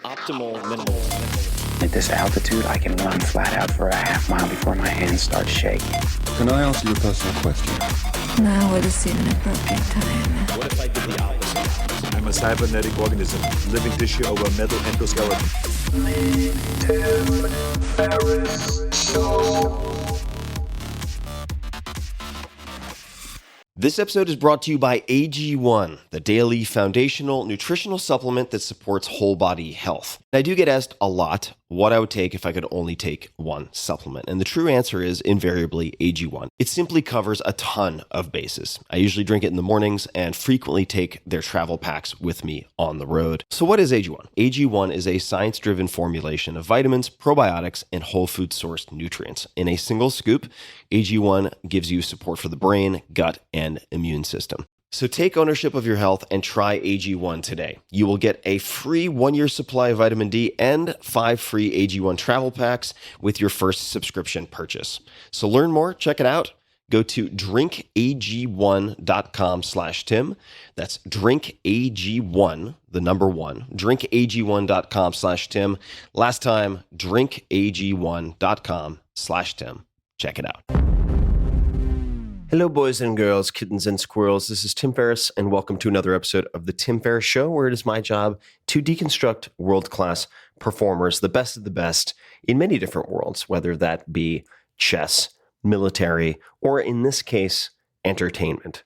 optimal minimalism. At this altitude, I can run flat out for a half mile before my hands start shaking. Can I ask you a personal question? Now would seem an appropriate time. What if I did the opposite? I'm a cybernetic organism, living tissue over a metal endoskeleton. This episode is brought to you by AG1, the daily foundational nutritional supplement that supports whole body health. I do get asked a lot what I would take if I could only take one supplement. And the true answer is invariably AG1. It simply covers a ton of bases. I usually drink it in the mornings and frequently take their travel packs with me on the road. So what is AG1? AG1 is a science-driven formulation of vitamins, probiotics, and whole food sourced nutrients. In a single scoop, AG1 gives you support for the brain, gut, and immune system. So take ownership of your health and try AG1 today. You will get a free 1-year supply of vitamin D and 5 free AG1 travel packs with your first subscription purchase. So learn more, check it out. Go to drinkag1.com/Tim. That's drinkag1, the number 1, drinkag1.com/Tim. Last time, drinkag1.com/Tim. Check it out. Hello, boys and girls, kittens and squirrels. This is Tim Ferriss, and welcome to another episode of The Tim Ferriss Show, where it is my job to deconstruct world-class performers, the best of the best, in many different worlds, whether that be chess, military, or in this case, entertainment.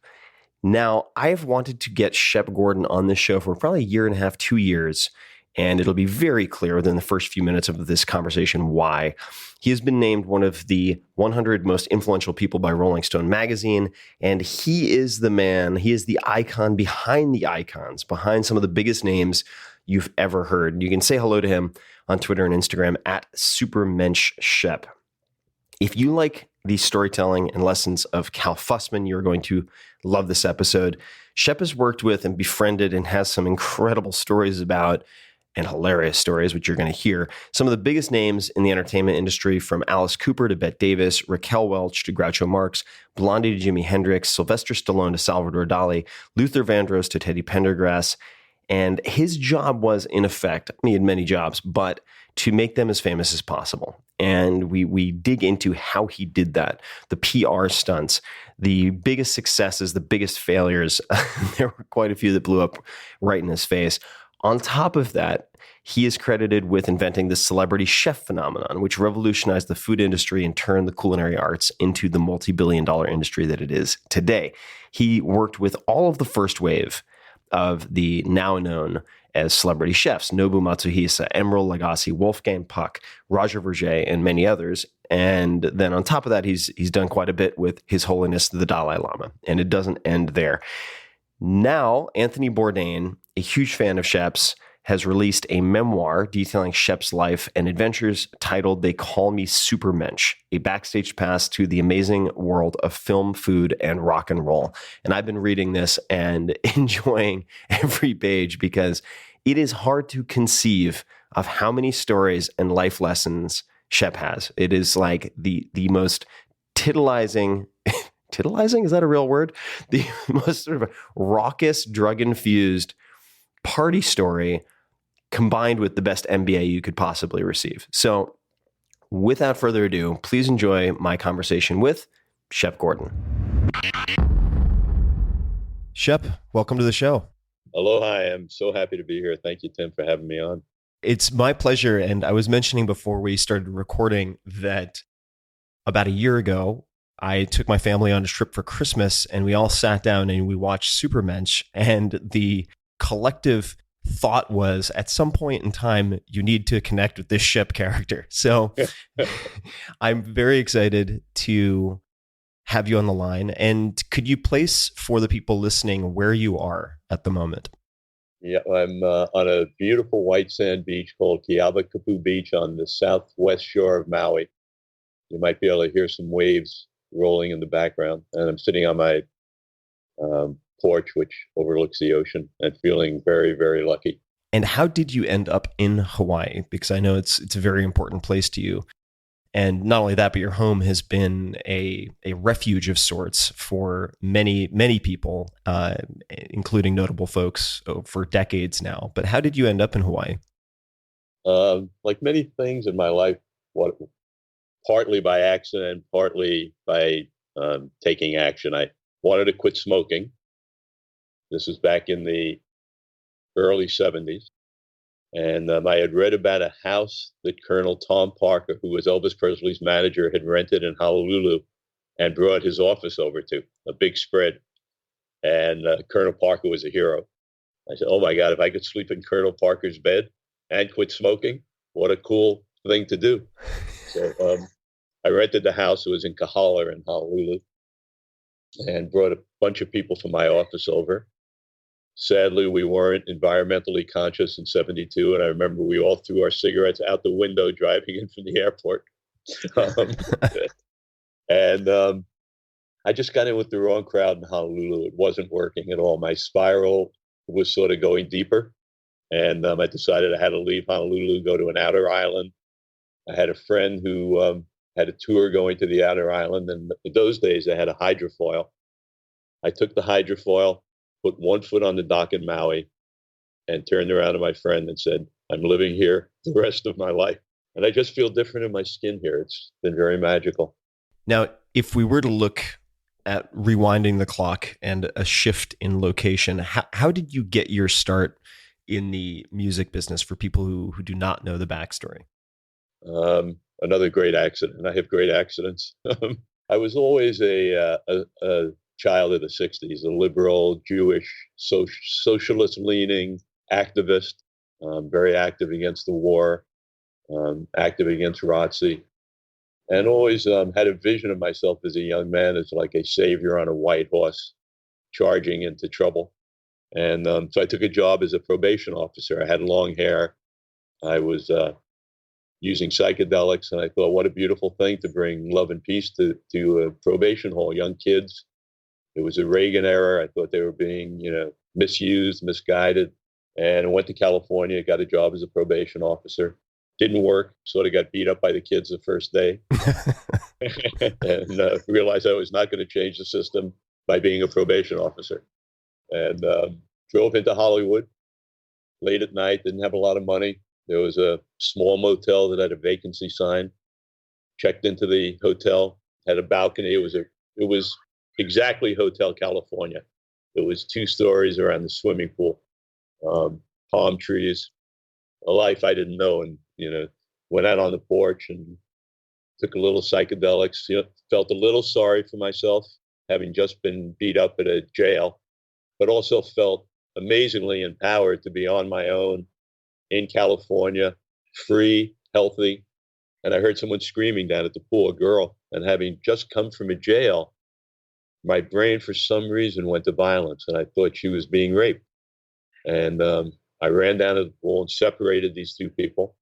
Now, I have wanted to get Shep Gordon on this show for probably a year and a half, 2 years, and it'll be very clear within the first few minutes of this conversation why. He has been named one of the 100 most influential people by Rolling Stone magazine, and he is the man, he is the icon behind the icons, behind some of the biggest names you've ever heard. You can say hello to him on Twitter and Instagram at SupermenschShep. If you like the storytelling and lessons of Cal Fussman, you're going to love this episode. Shep has worked with and befriended and has some incredible stories about, and hilarious stories, which you're going to hear, some of the biggest names in the entertainment industry, from Alice Cooper to Bette Davis, Raquel Welch to Groucho Marx, Blondie to Jimi Hendrix, Sylvester Stallone to Salvador Dali, Luther Vandross to Teddy Pendergrass. And his job was, in effect, he had many jobs, but to make them as famous as possible. And we dig into how he did that, the PR stunts, the biggest successes, the biggest failures. There were quite a few that blew up right in his face. On top of that, he is credited with inventing the celebrity chef phenomenon, which revolutionized the food industry and turned the culinary arts into the multi-billion-dollar industry that it is today. He worked with all of the first wave of the now known as celebrity chefs, Nobu Matsuhisa, Emeril Lagasse, Wolfgang Puck, Roger Verger, and many others. And then on top of that, he's done quite a bit with His Holiness the Dalai Lama, and it doesn't end there. Now, Anthony Bourdain, a huge fan of Shep's, has released a memoir detailing Shep's life and adventures titled They Call Me Supermensch, a backstage pass to the amazing world of film, food, and rock and roll. And I've been reading this and enjoying every page because it is hard to conceive of how many stories and life lessons Shep has. It is like the most titillizing, titillizing? Is that a real word? The most sort of raucous, drug-infused party story combined with the best MBA you could possibly receive. So without further ado, please enjoy my conversation with Shep Gordon. Shep, welcome to the show. Aloha. I'm so happy to be here. Thank you, Tim, for having me on. It's my pleasure. And I was mentioning before we started recording that about a year ago, I took my family on a trip for Christmas, and we all sat down and we watched Supermensch, and the collective thought was, at some point in time, you need to connect with this Shep character. So I'm very excited to have you on the line. And could you place for the people listening where you are at the moment? Yeah, I'm on a beautiful white sand beach called Kealakapu Beach on the southwest shore of Maui. You might be able to hear some waves rolling in the background. And I'm sitting on my porch, which overlooks the ocean, and feeling very, very lucky. And how did you end up in Hawaii? Because I know it's a very important place to you. And not only that, but your home has been a refuge of sorts for many, many people, including notable folks for decades now. But how did you end up in Hawaii? Like many things in my life, what partly by accident, partly by taking action. I wanted to quit smoking. This was back in the early 70s. And I had read about a house that Colonel Tom Parker, who was Elvis Presley's manager, had rented in Honolulu and brought his office over to, a big spread. And Colonel Parker was a hero. I said, oh my God, if I could sleep in Colonel Parker's bed and quit smoking, what a cool thing to do. So I rented the house. It was in Kahala in Honolulu, and brought a bunch of people from my office over. Sadly, we weren't environmentally conscious in 72. And I remember we all threw our cigarettes out the window driving in from the airport. And I just got in with the wrong crowd in Honolulu. It wasn't working at all. My spiral was sort of going deeper. And I decided I had to leave Honolulu, go to an outer island. I had a friend who had a tour going to the outer island. And in those days, they had a hydrofoil. I took the hydrofoil, put one foot on the dock in Maui, and turned around to my friend and said, I'm living here the rest of my life. And I just feel different in my skin here. It's been very magical. Now, if we were to look at rewinding the clock and a shift in location, how did you get your start in the music business for people who do not know the backstory? Another great accident. I have great accidents. I was always a child of the 60s, a liberal, Jewish, socialist-leaning activist, very active against the war, active against ROTC, and always had a vision of myself as a young man as like a savior on a white horse charging into trouble. And so I took a job as a probation officer. I had long hair. I was using psychedelics, and I thought, what a beautiful thing to bring love and peace to a probation hall, young kids. It was a Reagan era. I thought they were being, misused, misguided. And I went to California, got a job as a probation officer. Didn't work, sort of got beat up by the kids the first day. And realized I was not going to change the system by being a probation officer. And drove into Hollywood late at night, didn't have a lot of money. There was a small motel that had a vacancy sign. Checked into the hotel, had a balcony. It was exactly Hotel California. It was 2 stories around the swimming pool, palm trees, a life I didn't know. And, went out on the porch and took a little psychedelics, felt a little sorry for myself, having just been beat up at a jail, but also felt amazingly empowered to be on my own in California, free, healthy. And I heard someone screaming down at the pool, a girl, and having just come from a jail, my brain, for some reason, went to violence, and I thought she was being raped. And I ran down to the pool and separated these 2 people.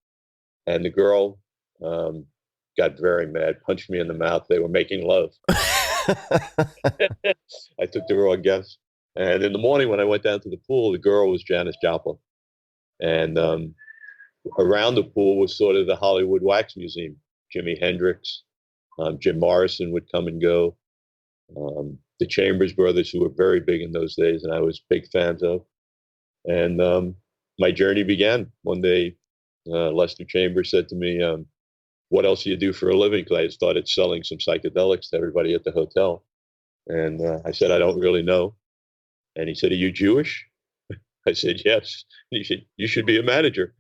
And the girl got very mad, punched me in the mouth. They were making love. I took the wrong guess. And in the morning, when I went down to the pool, the girl was Janis Joplin. And around the pool was sort of the Hollywood Wax Museum. Jimi Hendrix, Jim Morrison would come and go. The Chambers Brothers, who were very big in those days, and I was big fans of. And my journey began. One day, Lester Chambers said to me, what else do you do for a living? Because I had started selling some psychedelics to everybody at the hotel. And I said, I don't really know. And he said, are you Jewish? I said, yes. And he said, you should be a manager.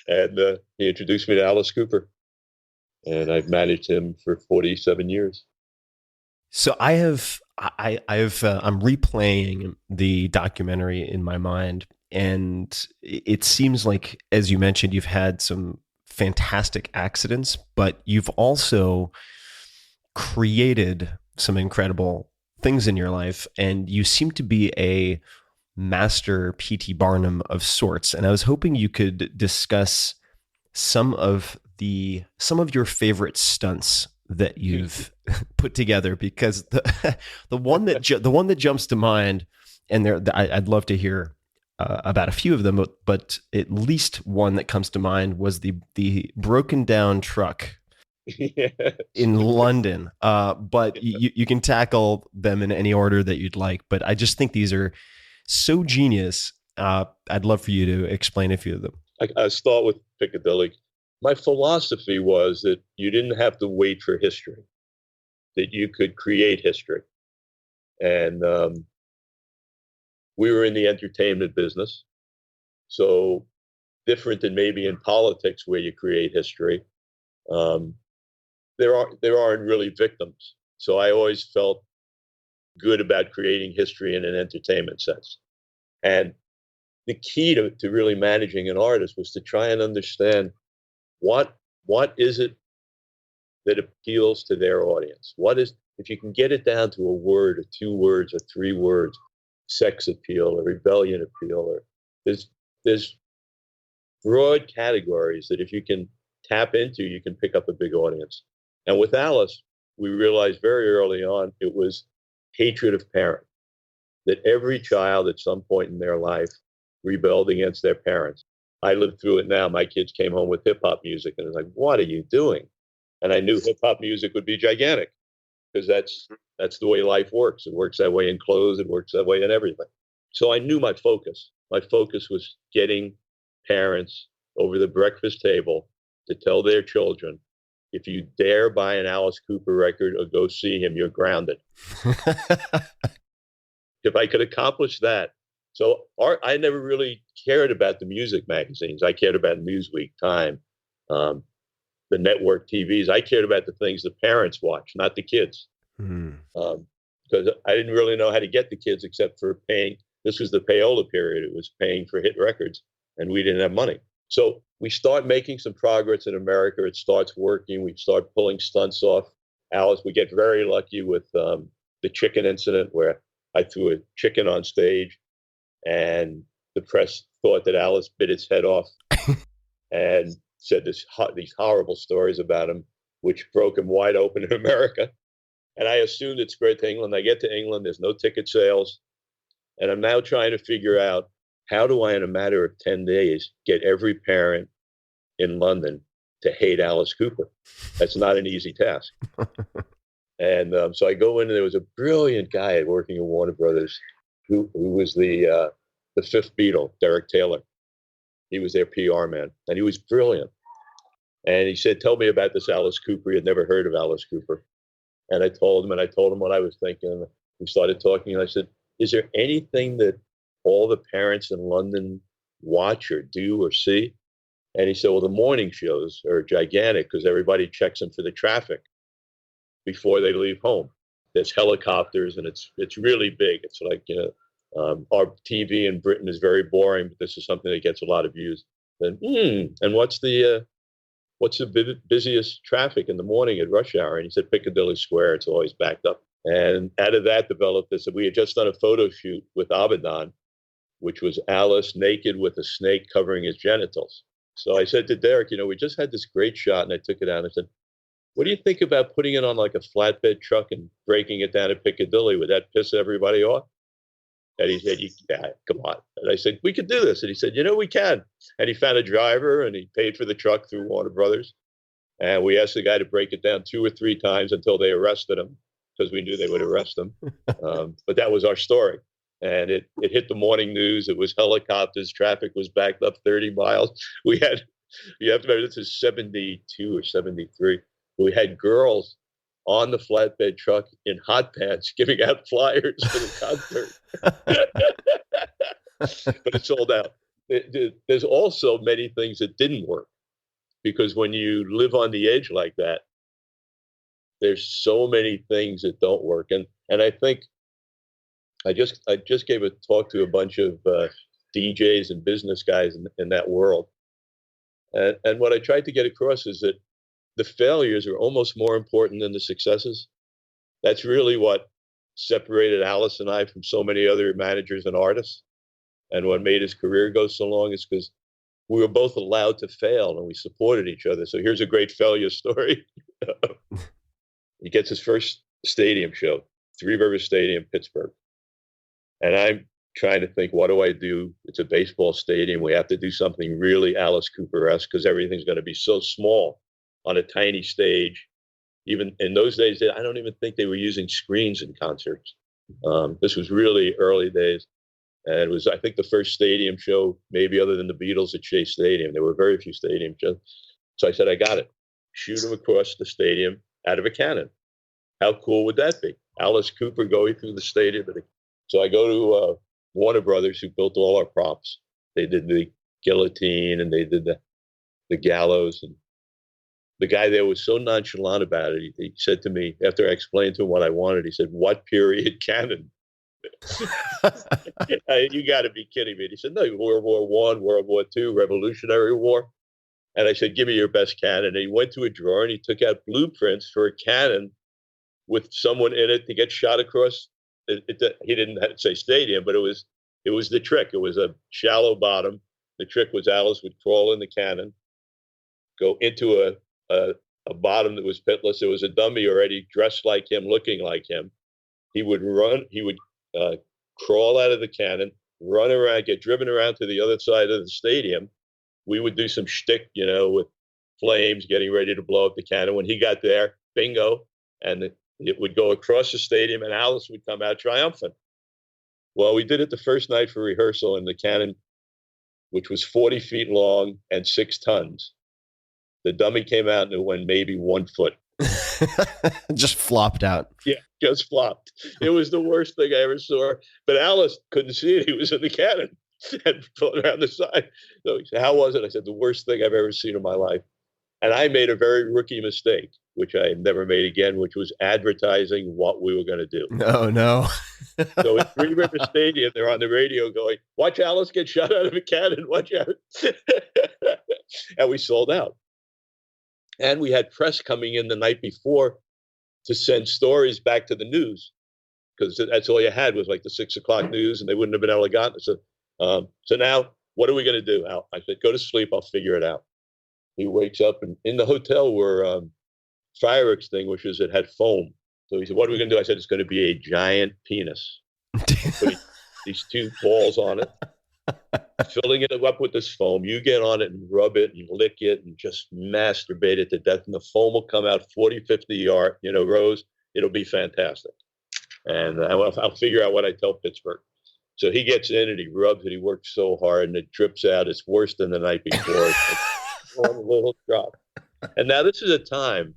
And he introduced me to Alice Cooper. And I've managed him for 47 years. So I'm replaying the documentary in my mind, and it seems like, as you mentioned, you've had some fantastic accidents, but you've also created some incredible things in your life, and you seem to be a master P.T. Barnum of sorts. And I was hoping you could discuss some of your favorite stunts that you've put together, because the one that jumps to mind, and I'd love to hear about a few of them, but at least one that comes to mind was the broken down truck in London. But you can tackle them in any order that you'd like. But I just think these are so genius. I'd love for you to explain a few of them. I start with Piccadilly. My philosophy was that you didn't have to wait for history, that you could create history. And we were in the entertainment business. So different than maybe in politics where you create history. There aren't really victims. So I always felt good about creating history in an entertainment sense. And the key to really managing an artist was to try and understand what is it that appeals to their audience? What is, if you can get it down to a word or 2 words or 3 words, sex appeal or rebellion appeal, or there's broad categories that if you can tap into, you can pick up a big audience. And with Alice, we realized very early on it was hatred of parent, that every child at some point in their life rebelled against their parents. I lived through it now. My kids came home with hip hop music and it was like, what are you doing? And I knew hip hop music would be gigantic because that's the way life works. It works that way in clothes. It works that way in everything. So I knew my focus. My focus was getting parents over the breakfast table to tell their children, if you dare buy an Alice Cooper record or go see him, you're grounded. If I could accomplish that. So I never really cared about the music magazines. I cared about Newsweek, Time, the network TVs. I cared about the things the parents watch, not the kids. Because I didn't really know how to get the kids except for paying. This was the payola period. It was paying for hit records, and we didn't have money. So we start making some progress in America. It starts working. We start pulling stunts off. Alice, we get very lucky with the chicken incident where I threw a chicken on stage and the press thought that Alice bit its head off and said these horrible stories about him, which broke him wide open in America. And I assumed it spread to England. I get to England, there's no ticket sales. And I'm now trying to figure out, how do I, in a matter of 10 days, get every parent in London to hate Alice Cooper? That's not an easy task. And so I go in, and there was a brilliant guy working at Warner Brothers who was the fifth Beatle, Derek Taylor. He was their PR man, and he was brilliant. And he said, tell me about this Alice Cooper. He had never heard of Alice Cooper. And I told him what I was thinking. And we started talking, and I said, is there anything that all the parents in London watch or do or see? And he said, well, the morning shows are gigantic because everybody checks in for the traffic before they leave home. There's helicopters, and it's really big. It's like, our TV in Britain is very boring, but this is something that gets a lot of views. Then, and what's the busiest traffic in the morning at rush hour? And he said, Piccadilly Square. It's always backed up. And out of that developed this. We had just done a photo shoot with Abaddon, which was Alice naked with a snake covering his genitals. So I said to Derek, we just had this great shot, and I took it out and I said, what do you think about putting it on like a flatbed truck and breaking it down at Piccadilly? Would that piss everybody off? And he said, yeah, come on. And I said, we could do this. And he said, we can. And he found a driver, and he paid for the truck through Warner Brothers. And we asked the guy to break it down 2 or 3 times until they arrested him, because we knew they would arrest him. But that was our story. And it hit the morning news. It was helicopters. Traffic was backed up 30 miles. You have to remember, this is 72 or 73. We had girls on the flatbed truck in hot pants giving out flyers for the concert. But it sold out. There's also many things that didn't work, because when you live on the edge like that, there's so many things that don't work. And I think I just gave a talk to a bunch of DJs and business guys in that world. And what I tried to get across is that the failures are almost more important than the successes. That's really what separated Alice and I from so many other managers and artists. And what made his career go so long is because we were both allowed to fail, and we supported each other. So here's a great failure story. He gets his first stadium show, Three Rivers Stadium, Pittsburgh. And I'm trying to think, what do I do? It's a baseball stadium. We have to do something really Alice Cooper-esque, because everything's going to be so small on a tiny stage. Even in those days, I don't even think they were using screens in concerts. This was really early days. And it was, I think, the first stadium show, maybe other than the Beatles at Shea Stadium. There were very few stadium shows. So I said, I got it. Shoot him across the stadium out of a cannon. How cool would that be? Alice Cooper going through the stadium. So I go to Warner Brothers, who built all our props. They did the guillotine and they did the gallows. And the guy there was so nonchalant about it. He said to me, after I explained to him what I wanted, he said, "What period cannon?" You got to be kidding me. And he said, "No, World War I, World War II, Revolutionary War." And I said, "Give me your best cannon." And he went to a drawer and he took out blueprints for a cannon with someone in it to get shot across. He didn't have to say stadium, but it was the trick. It was a shallow bottom. The trick was Alice would crawl in the cannon, go into a bottom that was pitless. It was a dummy already dressed like him, looking like him. He would run. He would crawl out of the cannon, run around, get driven around to the other side of the stadium. We would do some shtick, with flames, getting ready to blow up the cannon. When he got there, bingo, and it would go across the stadium, and Alice would come out triumphant. Well, we did it the first night for rehearsal, and the cannon, which was 40 feet long and 6 tons, the dummy came out and it went maybe 1 foot. Just flopped out. Yeah, just flopped. It was the worst thing I ever saw. But Alice couldn't see it. He was in the cannon and floating around the side. So he said, "How was it?" I said, "The worst thing I've ever seen in my life." And I made a very rookie mistake, which I never made again, which was advertising what we were going to do. No. So at Three River Stadium, they're on the radio going, "Watch Alice get shot out of a cannon. Watch out." And we sold out. And we had press coming in the night before to send stories back to the news, because that's all you had was like the 6 o'clock news, and they wouldn't have been able to get it. So now, what are we going to do, Al? I said, "Go to sleep. I'll figure it out." He wakes up, and in the hotel were fire extinguishers that had foam. So he said, "What are we going to do?" I said, "It's going to be a giant penis. Put these 2 balls on it, filling it up with this foam. You get on it and rub it and lick it and just masturbate it to death. And the foam will come out 40, 50 rows. It'll be fantastic." And I'll figure out what I tell Pittsburgh. So he gets in and he rubs it. He works so hard and it drips out. It's worse than the night before. It's like one little drop. And now this is a time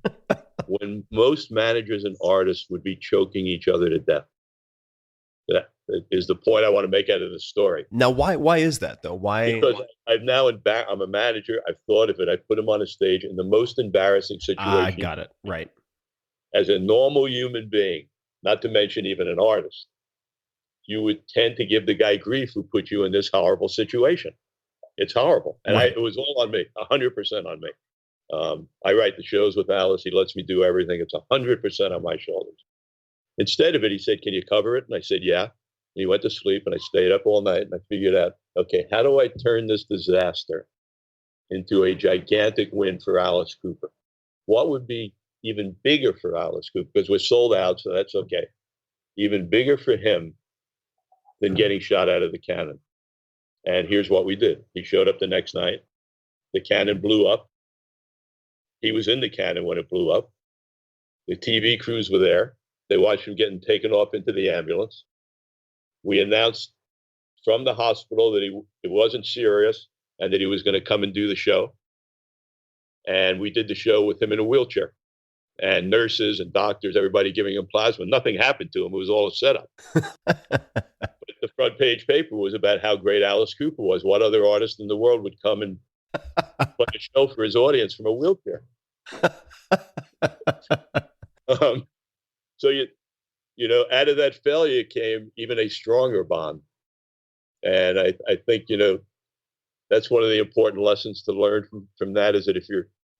when most managers and artists would be choking each other to death. That is the point I want to make out of the story. Now, why is that though? Why? Because I'm a manager. I've thought of it. I put him on a stage in the most embarrassing situation. I got it. Right. As a normal human being, not to mention even an artist, you would tend to give the guy grief who put you in this horrible situation. It's horrible. And right. It was all on me, 100% on me. I write the shows with Alice. He lets me do everything. It's 100% on my shoulders. Instead of it, he said, "Can you cover it?" And I said, "Yeah." And he went to sleep, and I stayed up all night, and I figured out, okay, how do I turn this disaster into a gigantic win for Alice Cooper? What would be even bigger for Alice Cooper? Because we're sold out, so that's okay. Even bigger for him than getting shot out of the cannon. And here's what we did. He showed up the next night. The cannon blew up. He was in the cannon when it blew up. The TV crews were there. They watched him getting taken off into the ambulance. We announced from the hospital that it wasn't serious and that he was going to come and do the show. And we did the show with him in a wheelchair. And nurses and doctors, everybody giving him plasma. Nothing happened to him. It was all a setup. But the front page paper was about how great Alice Cooper was. What other artist in the world would come and play a show for his audience from a wheelchair? So out of that failure came even a stronger bond. And I think, that's one of the important lessons to learn from that, is that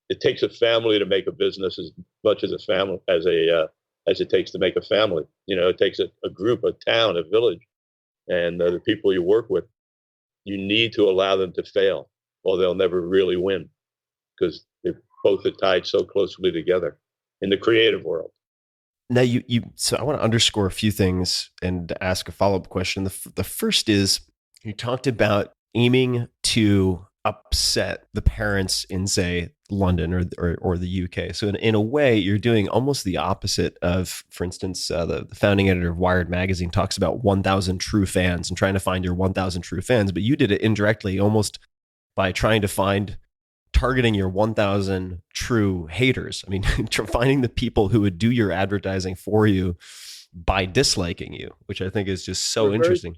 it takes a family to make a business as much as a family, as it takes to make a family. It takes a group, a town, a village, and the people you work with. You need to allow them to fail, or they'll never really win, because they both are tied so closely together in the creative world. Now, so I want to underscore a few things and ask a follow-up question. The first is, you talked about aiming to upset the parents in, say, London or the UK. So in a way, you're doing almost the opposite of, for instance, the founding editor of Wired magazine talks about 1,000 true fans and trying to find your 1,000 true fans, but you did it indirectly, almost by trying to targeting your 1,000 true haters. I mean, finding the people who would do your advertising for you by disliking you, which I think is just so interesting.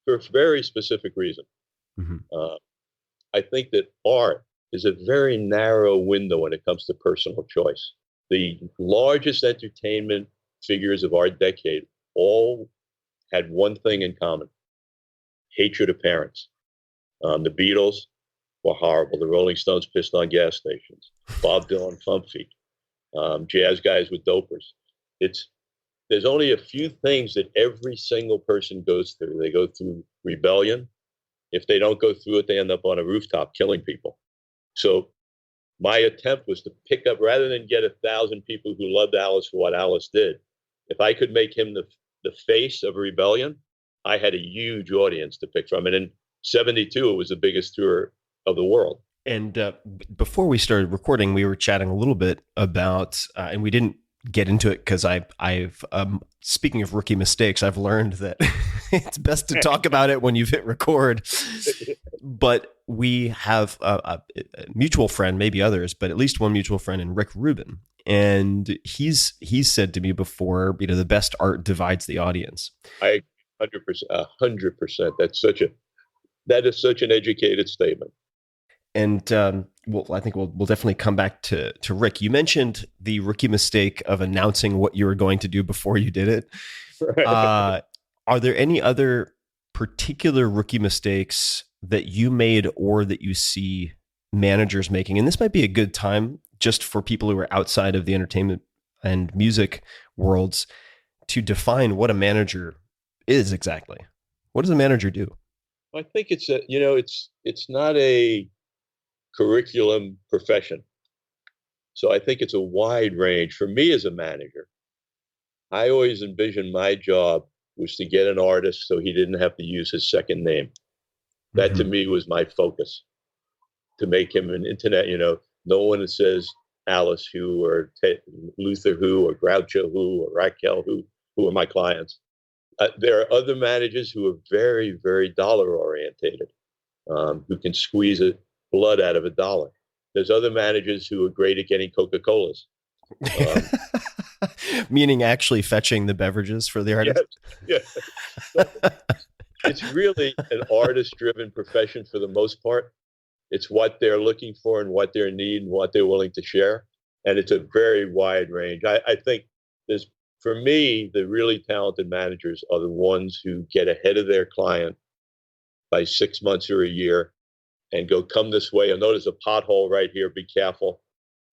For a very specific reason. Mm-hmm. I think that art is a very narrow window when it comes to personal choice. The largest entertainment figures of our decade all had one thing in common: hatred of parents. The Beatles were horrible. The Rolling Stones pissed on gas stations. Bob Dylan, Comfy. Jazz guys with dopers. There's only a few things that every single person goes through. They go through rebellion. If they don't go through it, they end up on a rooftop killing people. So my attempt was to pick up, rather than get 1,000 people who loved Alice for what Alice did, if I could make him the face of rebellion, I had a huge audience to pick from. And in 72, it was the biggest tour of the world. And before we started recording, we were chatting a little bit about, and we didn't get into it because I've speaking of rookie mistakes, I've learned that it's best to talk about it when you've hit record. But we have a mutual friend, maybe others, but at least one mutual friend in Rick Rubin. And he's said to me before, the best art divides the audience. I 100%. That is such an educated statement. And I think we'll definitely come back to Rick. You mentioned the rookie mistake of announcing what you were going to do before you did it. Right. Are there any other particular rookie mistakes that you made or that you see managers making? And this might be a good time just for people who are outside of the entertainment and music worlds to define what a manager is exactly. What does a manager do? I think it's not a curriculum profession. So I think it's a wide range. For me as a manager, I always envisioned my job was to get an artist so he didn't have to use his second name. That to me was my focus, to make him an internet, no one says Alice who or Luther who or Groucho who or Raquel who are my clients. There are other managers who are very, very dollar orientated, who can squeeze blood out of a dollar. There's other managers who are great at getting Coca-Colas. Meaning actually fetching the beverages for the artist? Yes. So it's really an artist-driven profession for the most part. It's what they're looking for and what their need and what they're willing to share. And it's a very wide range. I think for me, the really talented managers are the ones who get ahead of their client by 6 months or a year and go, come this way. I know there's a pothole right here. Be careful.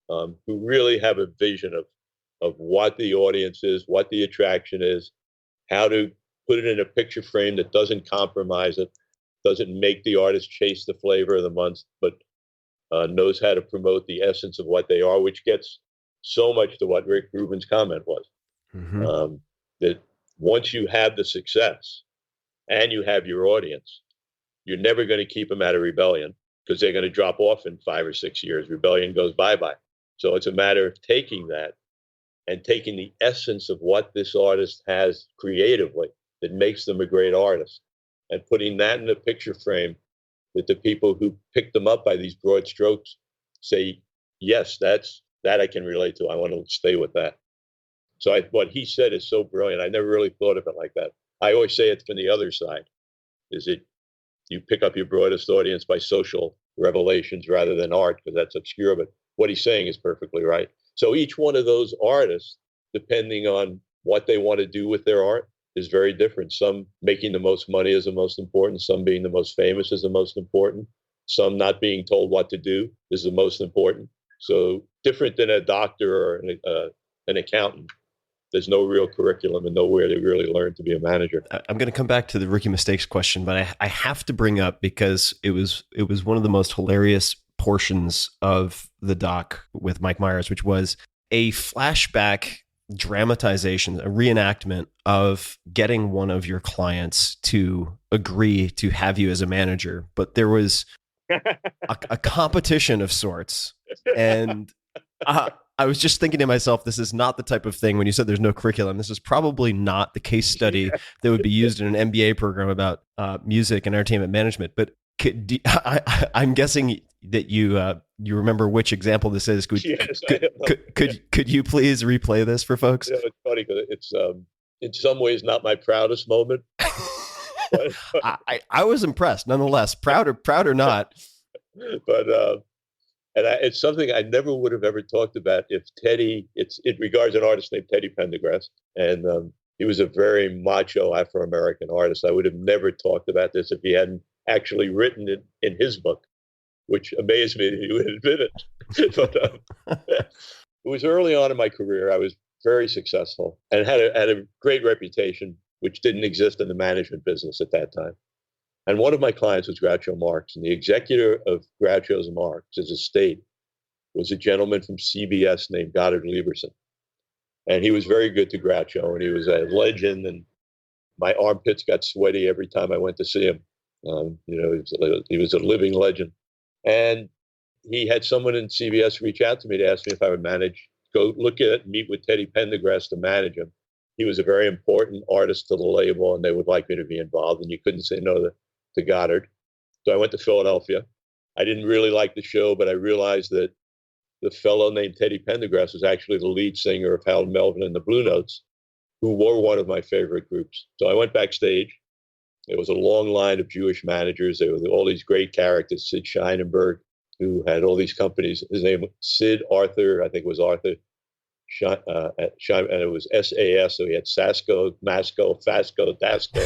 Who really have a vision of what the audience is, what the attraction is, how to put it in a picture frame that doesn't compromise it, doesn't make the artist chase the flavor of the month, but knows how to promote the essence of what they are, which gets so much to what Rick Rubin's comment was. That once you have the success and you have your audience, you're never going to keep them out of rebellion because they're going to drop off in 5 or 6 years. Rebellion goes bye-bye. So it's a matter of taking that and taking the essence of what this artist has creatively that makes them a great artist and putting that in a picture frame that the people who pick them up by these broad strokes say, yes, that I can relate to. I want to stay with that. So what he said is so brilliant. I never really thought of it like that. I always say it's from the other side, is it you pick up your broadest audience by social revelations rather than art, because that's obscure. But what he's saying is perfectly right. So each one of those artists, depending on what they want to do with their art, is very different. Some making the most money is the most important. Some being the most famous is the most important. Some not being told what to do is the most important. So different than a doctor or an accountant. There's no real curriculum and nowhere to really learn to be a manager. I'm going to come back to the rookie mistakes question, but I have to bring up, because it was one of the most hilarious portions of the doc with Mike Myers, which was a flashback dramatization, a reenactment of getting one of your clients to agree to have you as a manager. But there was a competition of sorts. And I was just thinking to myself, this is not the type of thing, when you said there's no curriculum, this is probably not the case study that would be used in an MBA program about music and entertainment management. But I'm guessing that you remember which example this is. Could you please replay this for folks? You know, it's funny because it's in some ways not my proudest moment. I was impressed, nonetheless. Proud or not. But it's something I never would have ever talked about if Teddy. It regards an artist named Teddy Pendergrass, and he was a very macho Afro-American artist. I would have never talked about this if he hadn't actually written it in his book, which amazed me that he would admit it. But it was early on in my career. I was very successful and had a great reputation, which didn't exist in the management business at that time. And one of my clients was Groucho Marx, and the executor of Groucho's Marx's estate was a gentleman from CBS named Goddard Lieberson. And he was very good to Groucho, and he was a legend, and my armpits got sweaty every time I went to see him. He was a living legend. And he had someone in CBS reach out to me to ask me if I would go look at meet with Teddy Pendergrass to manage him. He was a very important artist to the label, and they would like me to be involved, and you couldn't say no to Goddard. So I went to Philadelphia. I didn't really like the show, but I realized that the fellow named Teddy Pendergrass was actually the lead singer of Harold Melvin and the Blue Notes, who were one of my favorite groups. So I went backstage. There was a long line of Jewish managers. There were all these great characters, Sid Scheinenberg, who had all these companies. His name was Sid Arthur, I think it was Arthur, and it was SAS, so he had Sasco, Masco, Fasco, Dasco.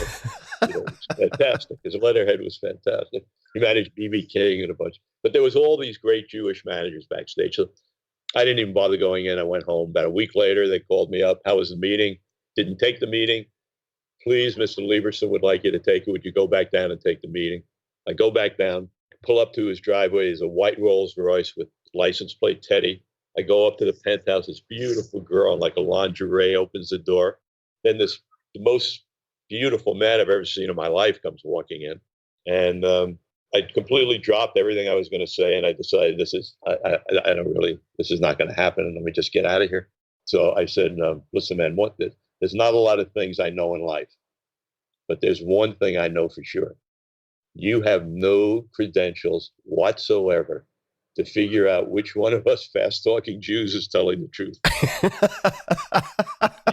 It was fantastic. His letterhead was fantastic. He managed B.B. King and a bunch. But there was all these great Jewish managers backstage. So I didn't even bother going in. I went home. About a week later, they called me up. How was the meeting? Didn't take the meeting. Please, Mr. Lieberson would like you to take it. Would you go back down and take the meeting? I go back down, pull up to his driveway. There's a white Rolls Royce with license plate Teddy. I go up to the penthouse. This beautiful girl in like a lingerie opens the door. Then the most beautiful man I've ever seen in my life comes walking in. And I completely dropped everything I was going to say. And I decided this is not going to happen. And let me just get out of here. So I said, listen, man, there's not a lot of things I know in life, but there's one thing I know for sure. You have no credentials whatsoever to figure out which one of us fast-talking Jews is telling the truth.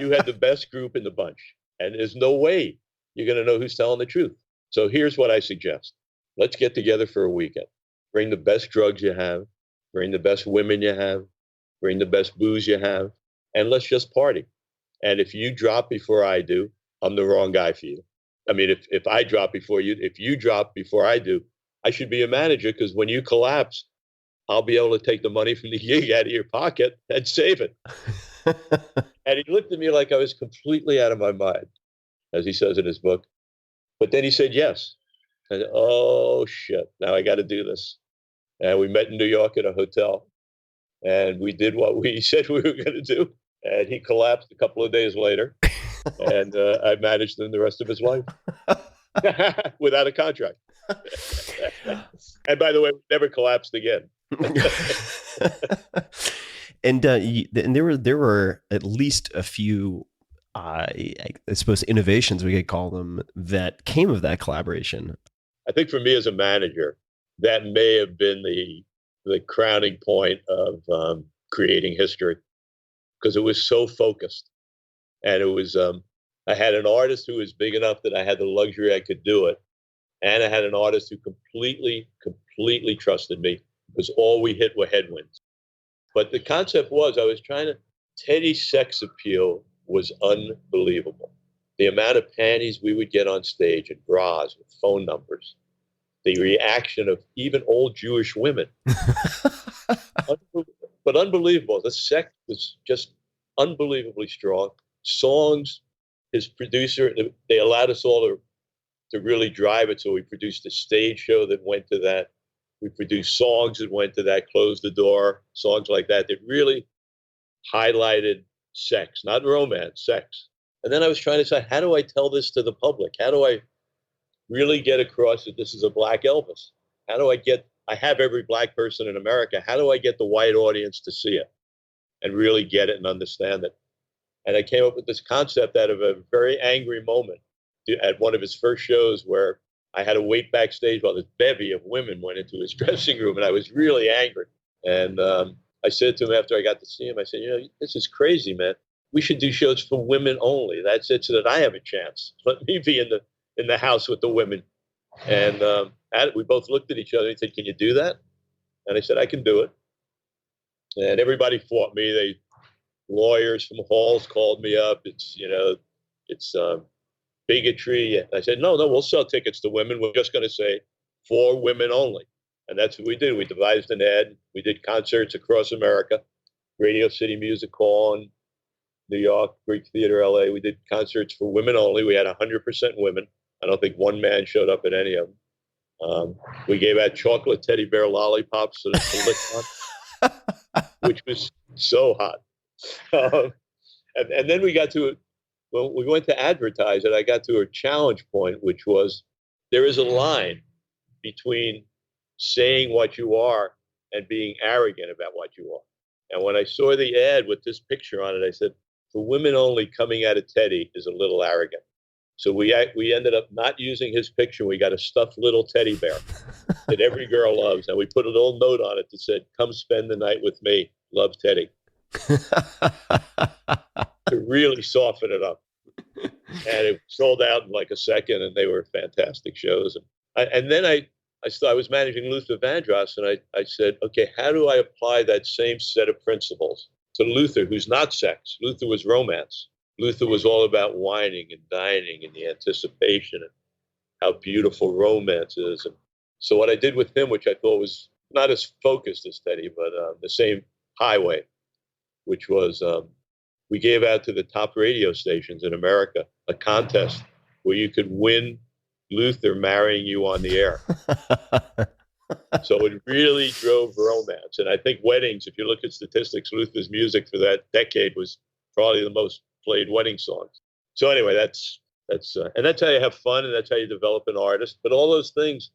You had the best group in the bunch, and there's no way you're going to know who's telling the truth. So here's what I suggest. Let's get together for a weekend. Bring the best drugs you have, bring the best women you have, bring the best booze you have, and let's just party. And if you drop before I do, I'm the wrong guy for you. I mean, if I drop before you, if you drop before I do, I should be a manager, because when you collapse, I'll be able to take the money from the gig out of your pocket and save it. And he looked at me like I was completely out of my mind, as he says in his book. But then he said yes. And oh, shit, now I got to do this. And we met in New York at a hotel. And we did what we said we were going to do. And he collapsed a couple of days later. And I managed him the rest of his life without a contract. And by the way, we never collapsed again. And there were at least a few, I suppose, innovations, we could call them, that came of that collaboration. I think for me as a manager, that may have been the crowning point of creating history, because it was so focused. And it was, I had an artist who was big enough that I had the luxury I could do it. And I had an artist who completely trusted me, because all we hit were headwinds. But the concept was, Teddy's sex appeal was unbelievable. The amount of panties we would get on stage and bras with phone numbers, the reaction of even old Jewish women. But unbelievable. The sex was just unbelievably strong. Songs, his producer, they allowed us all to really drive it. So we produced a stage show that went to that. We produced songs that went to that, Close the Door, songs like that really highlighted sex, not romance, sex. And then I was trying to say, how do I tell this to the public? How do I really get across that this is a Black Elvis? How do I get I have every black person in America. How do I get the white audience to see it and really get it and understand it? And I came up with this concept out of a very angry moment at one of his first shows where I had to wait backstage while this bevy of women went into his dressing room, and I was really angry. And I said to him after I got to see him, I said, this is crazy, man. We should do shows for women only. That's it, so that I have a chance. Let me be in the house with the women. And we both looked at each other and he said, can you do that? And I said, I can do it. And everybody fought me. Lawyers from halls called me up. It's bigotry. And I said, no, we'll sell tickets to women. We're just going to say for women only. And that's what we did. We devised an ad. We did concerts across America, Radio City Music Hall in New York, Greek Theater, LA. We did concerts for women only. We had 100% women. I don't think one man showed up at any of them. We gave out chocolate teddy bear lollipops to lick on, which was so hot. And then we got to, when we went to advertise it, I got to a challenge point, which was there is a line between saying what you are and being arrogant about what you are. And when I saw the ad with this picture on it, I said, for women only, coming out of Teddy is a little arrogant. So we ended up not using his picture. We got a stuffed little teddy bear that every girl loves. And we put a little note on it that said, come spend the night with me. Love, Teddy. To really soften it up. And it sold out in like a second, and they were fantastic shows. And then I was managing Luther Vandross, and I said, okay, how do I apply that same set of principles to Luther, who's not sex? Luther was romance. Luther was all about wining and dining and the anticipation and how beautiful romance is. And so what I did with him, which I thought was not as focused as Teddy, but the same highway, which was we gave out to the top radio stations in America a contest where you could win Luther marrying you on the air. So it really drove romance. And I think weddings, if you look at statistics, Luther's music for that decade was probably the most played wedding songs. So anyway, that's and that's how you have fun, and that's how you develop an artist. But all those things,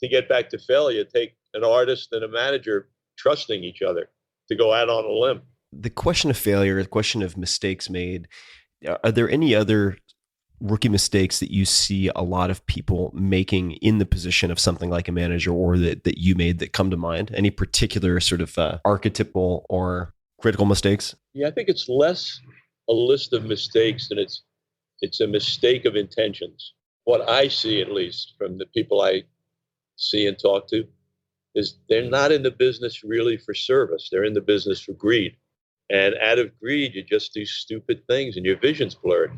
to get back to failure, take an artist and a manager trusting each other to go out on a limb. The question of failure, the question of mistakes made, are there any other rookie mistakes that you see a lot of people making in the position of something like a manager, or that you made, that come to mind? Any particular sort of archetypal or critical mistakes? Yeah, I think it's less a list of mistakes than it's a mistake of intentions. What I see, at least from the people I see and talk to, is they're not in the business really for service. They're in the business for greed. And out of greed, you just do stupid things and your vision's blurred.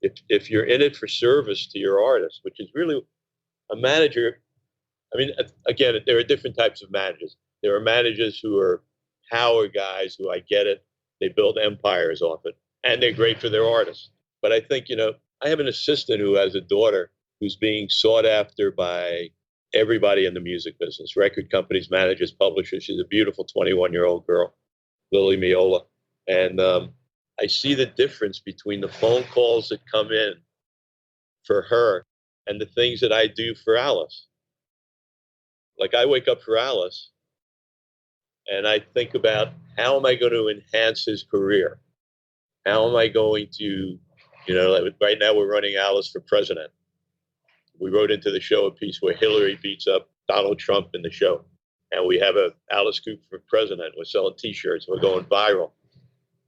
If you're in it for service to your artist, which is really a manager. I mean, again, there are different types of managers. There are managers who are power guys who, I get it, they build empires off it, and they're great for their artists. But I think, I have an assistant who has a daughter who's being sought after by everybody in the music business, record companies, managers, publishers. She's a beautiful 21-year-old girl, Lily Miola. And I see the difference between the phone calls that come in for her and the things that I do for Alice. Like, I wake up for Alice and I think about, how am I going to enhance his career? How am I going to, right now we're running Alice for president. We wrote into the show a piece where Hillary beats up Donald Trump in the show. And we have a Alice Cooper for president. We're selling T-shirts. We're going viral.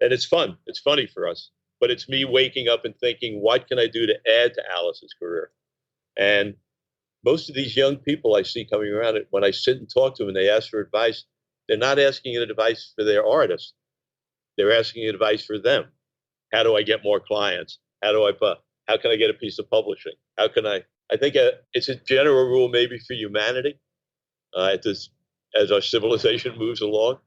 And it's fun. It's funny for us. But it's me waking up and thinking, what can I do to add to Alice's career? And most of these young people I see coming around, when I sit and talk to them and they ask for advice, they're not asking advice for their artist. They're asking advice for them. How do I get more clients? How can I get a piece of publishing? I think it's a general rule maybe for humanity as our civilization moves along.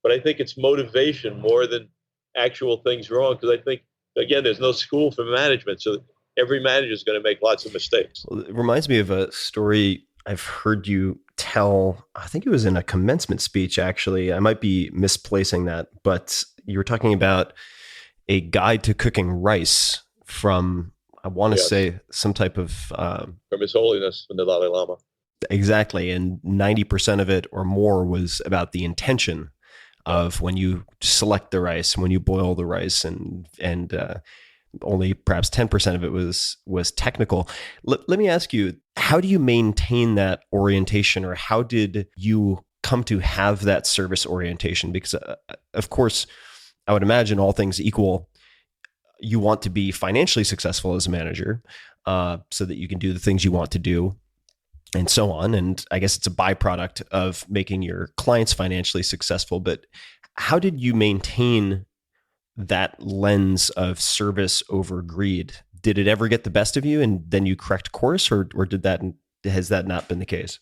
But I think it's motivation more than actual things wrong, because I think, again, there's no school for management, so every manager is going to make lots of mistakes. Well, it reminds me of a story I've heard you tell. I think it was in a commencement speech, actually. I might be misplacing that, but you were talking about a guide to cooking rice from, I want to say, some type of from His Holiness, from the Dalai Lama. Exactly. And 90% of it or more was about the intention of when you select the rice, when you boil the rice, and only perhaps 10% of it was technical. Let me ask you, how do you maintain that orientation, or how did you come to have that service orientation? Because of course, I would imagine all things equal, you want to be financially successful as a manager, so that you can do the things you want to do, and so on. And I guess it's a byproduct of making your clients financially successful. But how did you maintain that lens of service over greed? Did it ever get the best of you and then you correct course, or has that not been the case?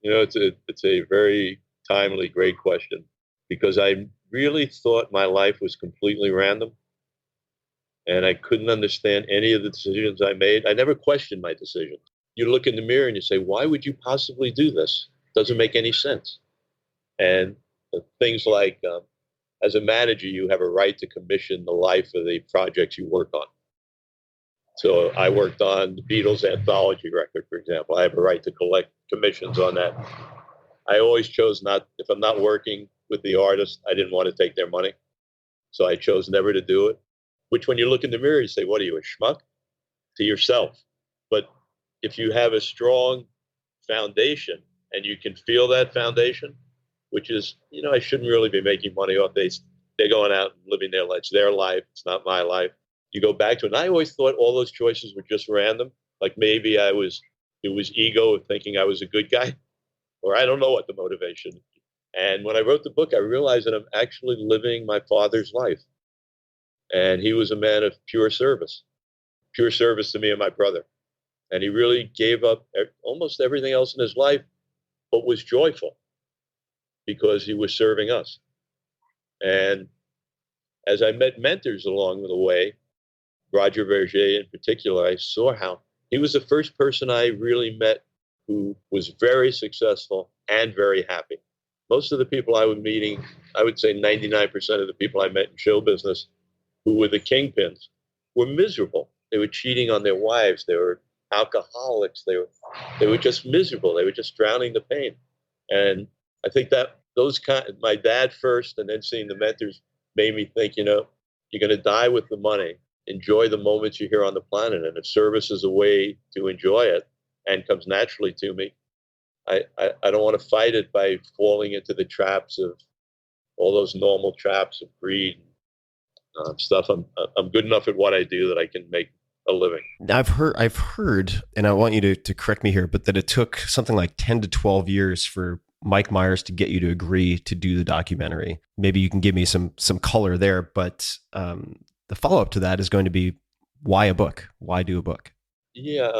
It's a very timely, great question, because I really thought my life was completely random, and I couldn't understand any of the decisions I made. I never questioned my decisions. You look in the mirror and you say, why would you possibly do this? Doesn't make any sense. And things like, as a manager, you have a right to commission the life of the projects you work on. So I worked on the Beatles anthology record, for example. I have a right to collect commissions on that. I always chose not, if I'm not working with the artist, I didn't want to take their money. So I chose never to do it, which when you look in the mirror, you say, what are you, a schmuck? To yourself. But if you have a strong foundation and you can feel that foundation, which is, I shouldn't really be making money off these. They're going out and living their life. It's their life. It's not my life. You go back to it. And I always thought all those choices were just random. Like maybe it was ego of thinking I was a good guy, or I don't know what the motivation. And when I wrote the book, I realized that I'm actually living my father's life. And he was a man of pure service to me and my brother. And he really gave up almost everything else in his life, but was joyful because he was serving us. And as I met mentors along the way, Roger Verger in particular, I saw how he was the first person I really met who was very successful and very happy. Most of the people I was meeting, I would say 99% of the people I met in show business who were the kingpins were miserable. They were cheating on their wives. They were alcoholics. They were just miserable. They were just drowning the pain. And I think that my dad first, and then seeing the mentors made me think, you're going to die with the money. Enjoy the moments you're here on the planet. And if service is a way to enjoy it and comes naturally to me, I don't want to fight it by falling into the traps of all those normal traps of greed stuff. I'm good enough at what I do that I can make a living. I've heard, and I want you to correct me here, but that it took something like 10 to 12 years for Mike Myers to get you to agree to do the documentary. Maybe you can give me some color there, but the follow-up to that is going to be, why a book? Why do a book? Yeah,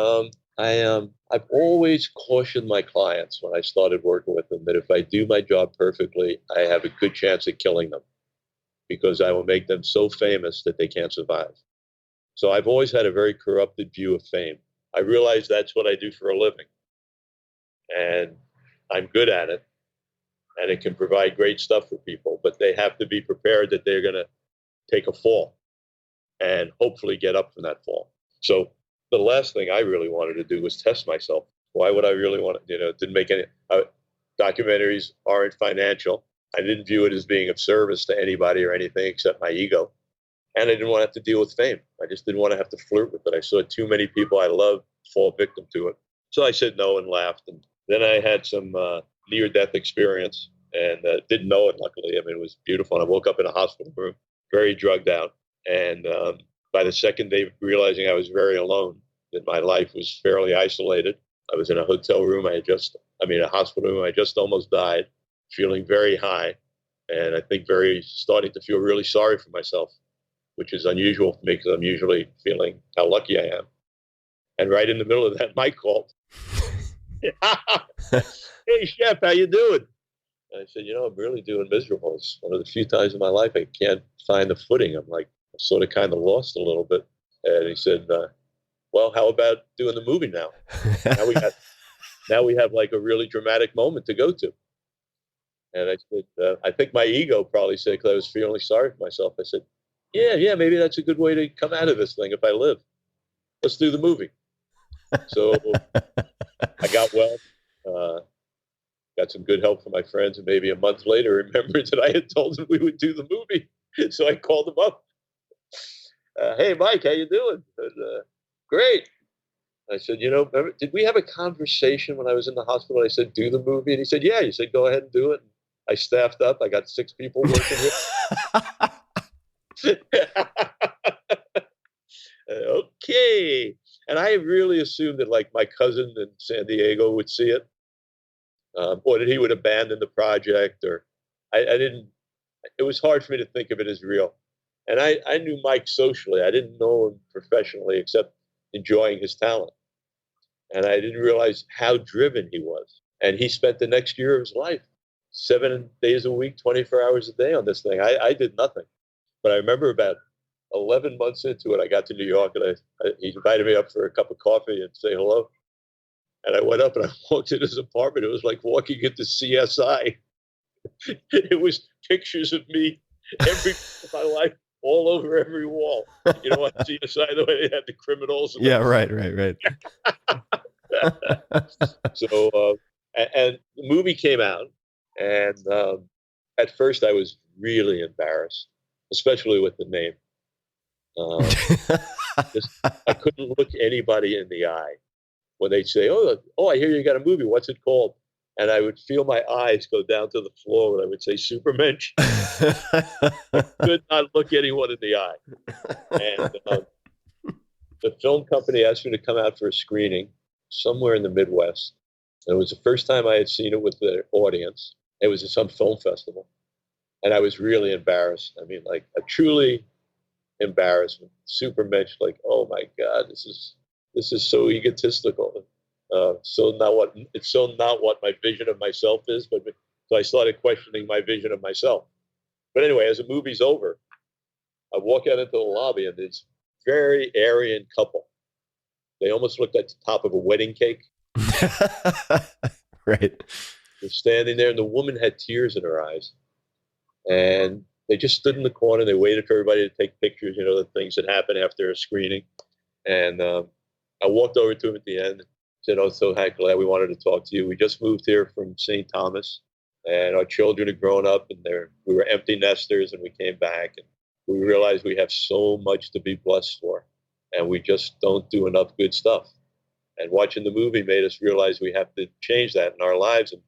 I've always cautioned my clients when I started working with them that if I do my job perfectly, I have a good chance of killing them, because I will make them so famous that they can't survive. So I've always had a very corrupted view of fame. I realize that's what I do for a living, and I'm good at it, and it can provide great stuff for people, but they have to be prepared that they're going to take a fall and hopefully get up from that fall. So the last thing I really wanted to do was test myself. Why would I really want to, it didn't make any, documentaries aren't financial. I didn't view it as being of service to anybody or anything except my ego. And I didn't want to have to deal with fame. I just didn't want to have to flirt with it. I saw too many people I loved fall victim to it. So I said no and laughed. And then I had some near-death experience and didn't know it, luckily. I mean, it was beautiful. And I woke up in a hospital room, very drugged out. And by the second day, realizing I was very alone, that my life was fairly isolated. I was in a hotel room. A hospital room. I just almost died, feeling very high. And I think starting to feel really sorry for myself, which is unusual for me because I'm usually feeling how lucky I am. And right in the middle of that, Mike called. Hey, Shep, how you doing? And I said, I'm really doing miserable. It's one of the few times in my life I can't find the footing. I'm sort of kind of lost a little bit. And he said, well, how about doing the movie now? Now we have like a really dramatic moment to go to. And I said, I think my ego probably said, because I was feeling sorry for myself, I said, yeah, maybe that's a good way to come out of this thing if I live. Let's do the movie. So I got well. got some good help from my friends, and maybe a month later remembered that I had told them we would do the movie. So I called them up. Hey, Mike, how you doing? And, great. I said, remember, did we have a conversation when I was in the hospital? I said, do the movie. And he said, yeah. He said, go ahead and do it. And I staffed up. I got 6 people working here. Okay. And I really assumed that like my cousin in San Diego would see it, or that he would abandon the project, or I didn't, it was hard for me to think of it as real. And I knew Mike socially. I didn't know him professionally except enjoying his talent. And I didn't realize how driven he was. And he spent the next year of his life, 7 days a week, 24 hours a day on this thing. I did nothing. But I remember about 11 months into it, I got to New York, and he invited me up for a cup of coffee and say hello. And I went up and I walked in his apartment. It was like walking into CSI. It was pictures of me every my life all over every wall. You know, on CSI, the way they had the criminals. Yeah, right. So, and the movie came out, and at first I was really embarrassed, especially with the name. I couldn't look anybody in the eye when they'd say, "Oh, I hear you got a movie. What's it called?" And I would feel my eyes go down to the floor when I would say Supermensch. I could not look anyone in the eye. And the film company asked me to come out for a screening somewhere in the Midwest. And it was the first time I had seen it with the audience. It was at some film festival. And I was really embarrassed. I mean, like a truly embarrassment. Supermensch, like, oh my God, this is so egotistical. It's so not what my vision of myself is. But so I started questioning my vision of myself. But anyway, as the movie's over, I walk out into the lobby, and this very Aryan couple. They almost looked at the top of a wedding cake. Right. They're standing there, and the woman had tears in her eyes. And they just stood in the corner. They waited for everybody to take pictures, the things that happen after a screening. And I walked over to him at the end, said, "Oh, so glad we wanted to talk to you. We just moved here from St. Thomas, and our children had grown up, and we were empty nesters, and we came back, and we realized we have so much to be blessed for, and we just don't do enough good stuff. And watching the movie made us realize we have to change that in our lives, and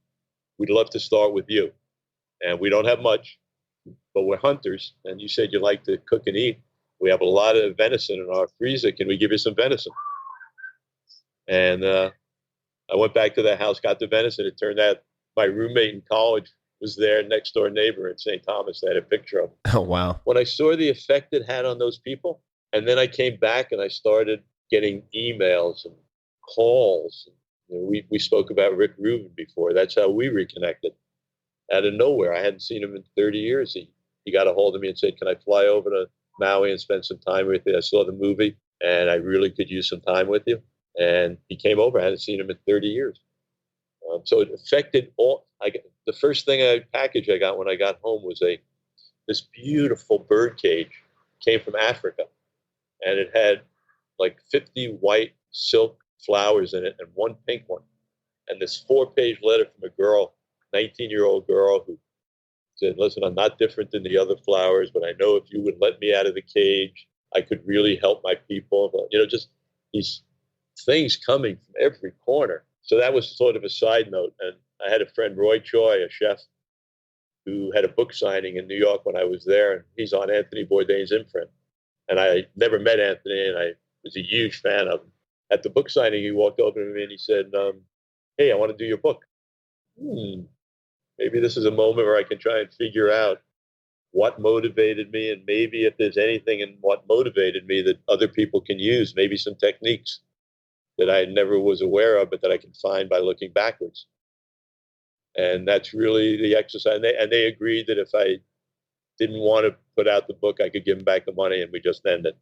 we'd love to start with you. And we don't have much, but we're hunters, and you said you like to cook and eat. We have a lot of venison in our freezer. Can we give you some venison?" And I went back to the house, got the venison. It turned out my roommate in college was their next door neighbor in St. Thomas. They had a picture of him. Oh, wow. When I saw the effect it had on those people, and then I came back and I started getting emails and calls. We spoke about Rick Rubin before. That's how we reconnected. Out of nowhere, I hadn't seen him in 30 years. He got a hold of me and said, "Can I fly over to Maui and spend some time with you? I saw the movie, and I really could use some time with you." And he came over. I hadn't seen him in 30 years. So it affected all. The first package I got when I got home was this beautiful bird cage. Came from Africa, and it had like 50 white silk flowers in it and one pink one. And this 4-page letter from a girl, 19-year-old girl, who said, "Listen, I'm not different than the other flowers, but I know if you would let me out of the cage, I could really help my people." But, just these things coming from every corner. So that was sort of a side note. And I had a friend, Roy Choi, a chef, who had a book signing in New York when I was there. And he's on Anthony Bourdain's imprint. And I never met Anthony, and I was a huge fan of him. At the book signing, he walked over to me and he said, "Hey, I want to do your book." Maybe this is a moment where I can try and figure out what motivated me, and maybe if there's anything in what motivated me that other people can use, maybe some techniques that I never was aware of, but that I can find by looking backwards. And that's really the exercise. And they agreed that if I didn't want to put out the book, I could give them back the money, and we just ended.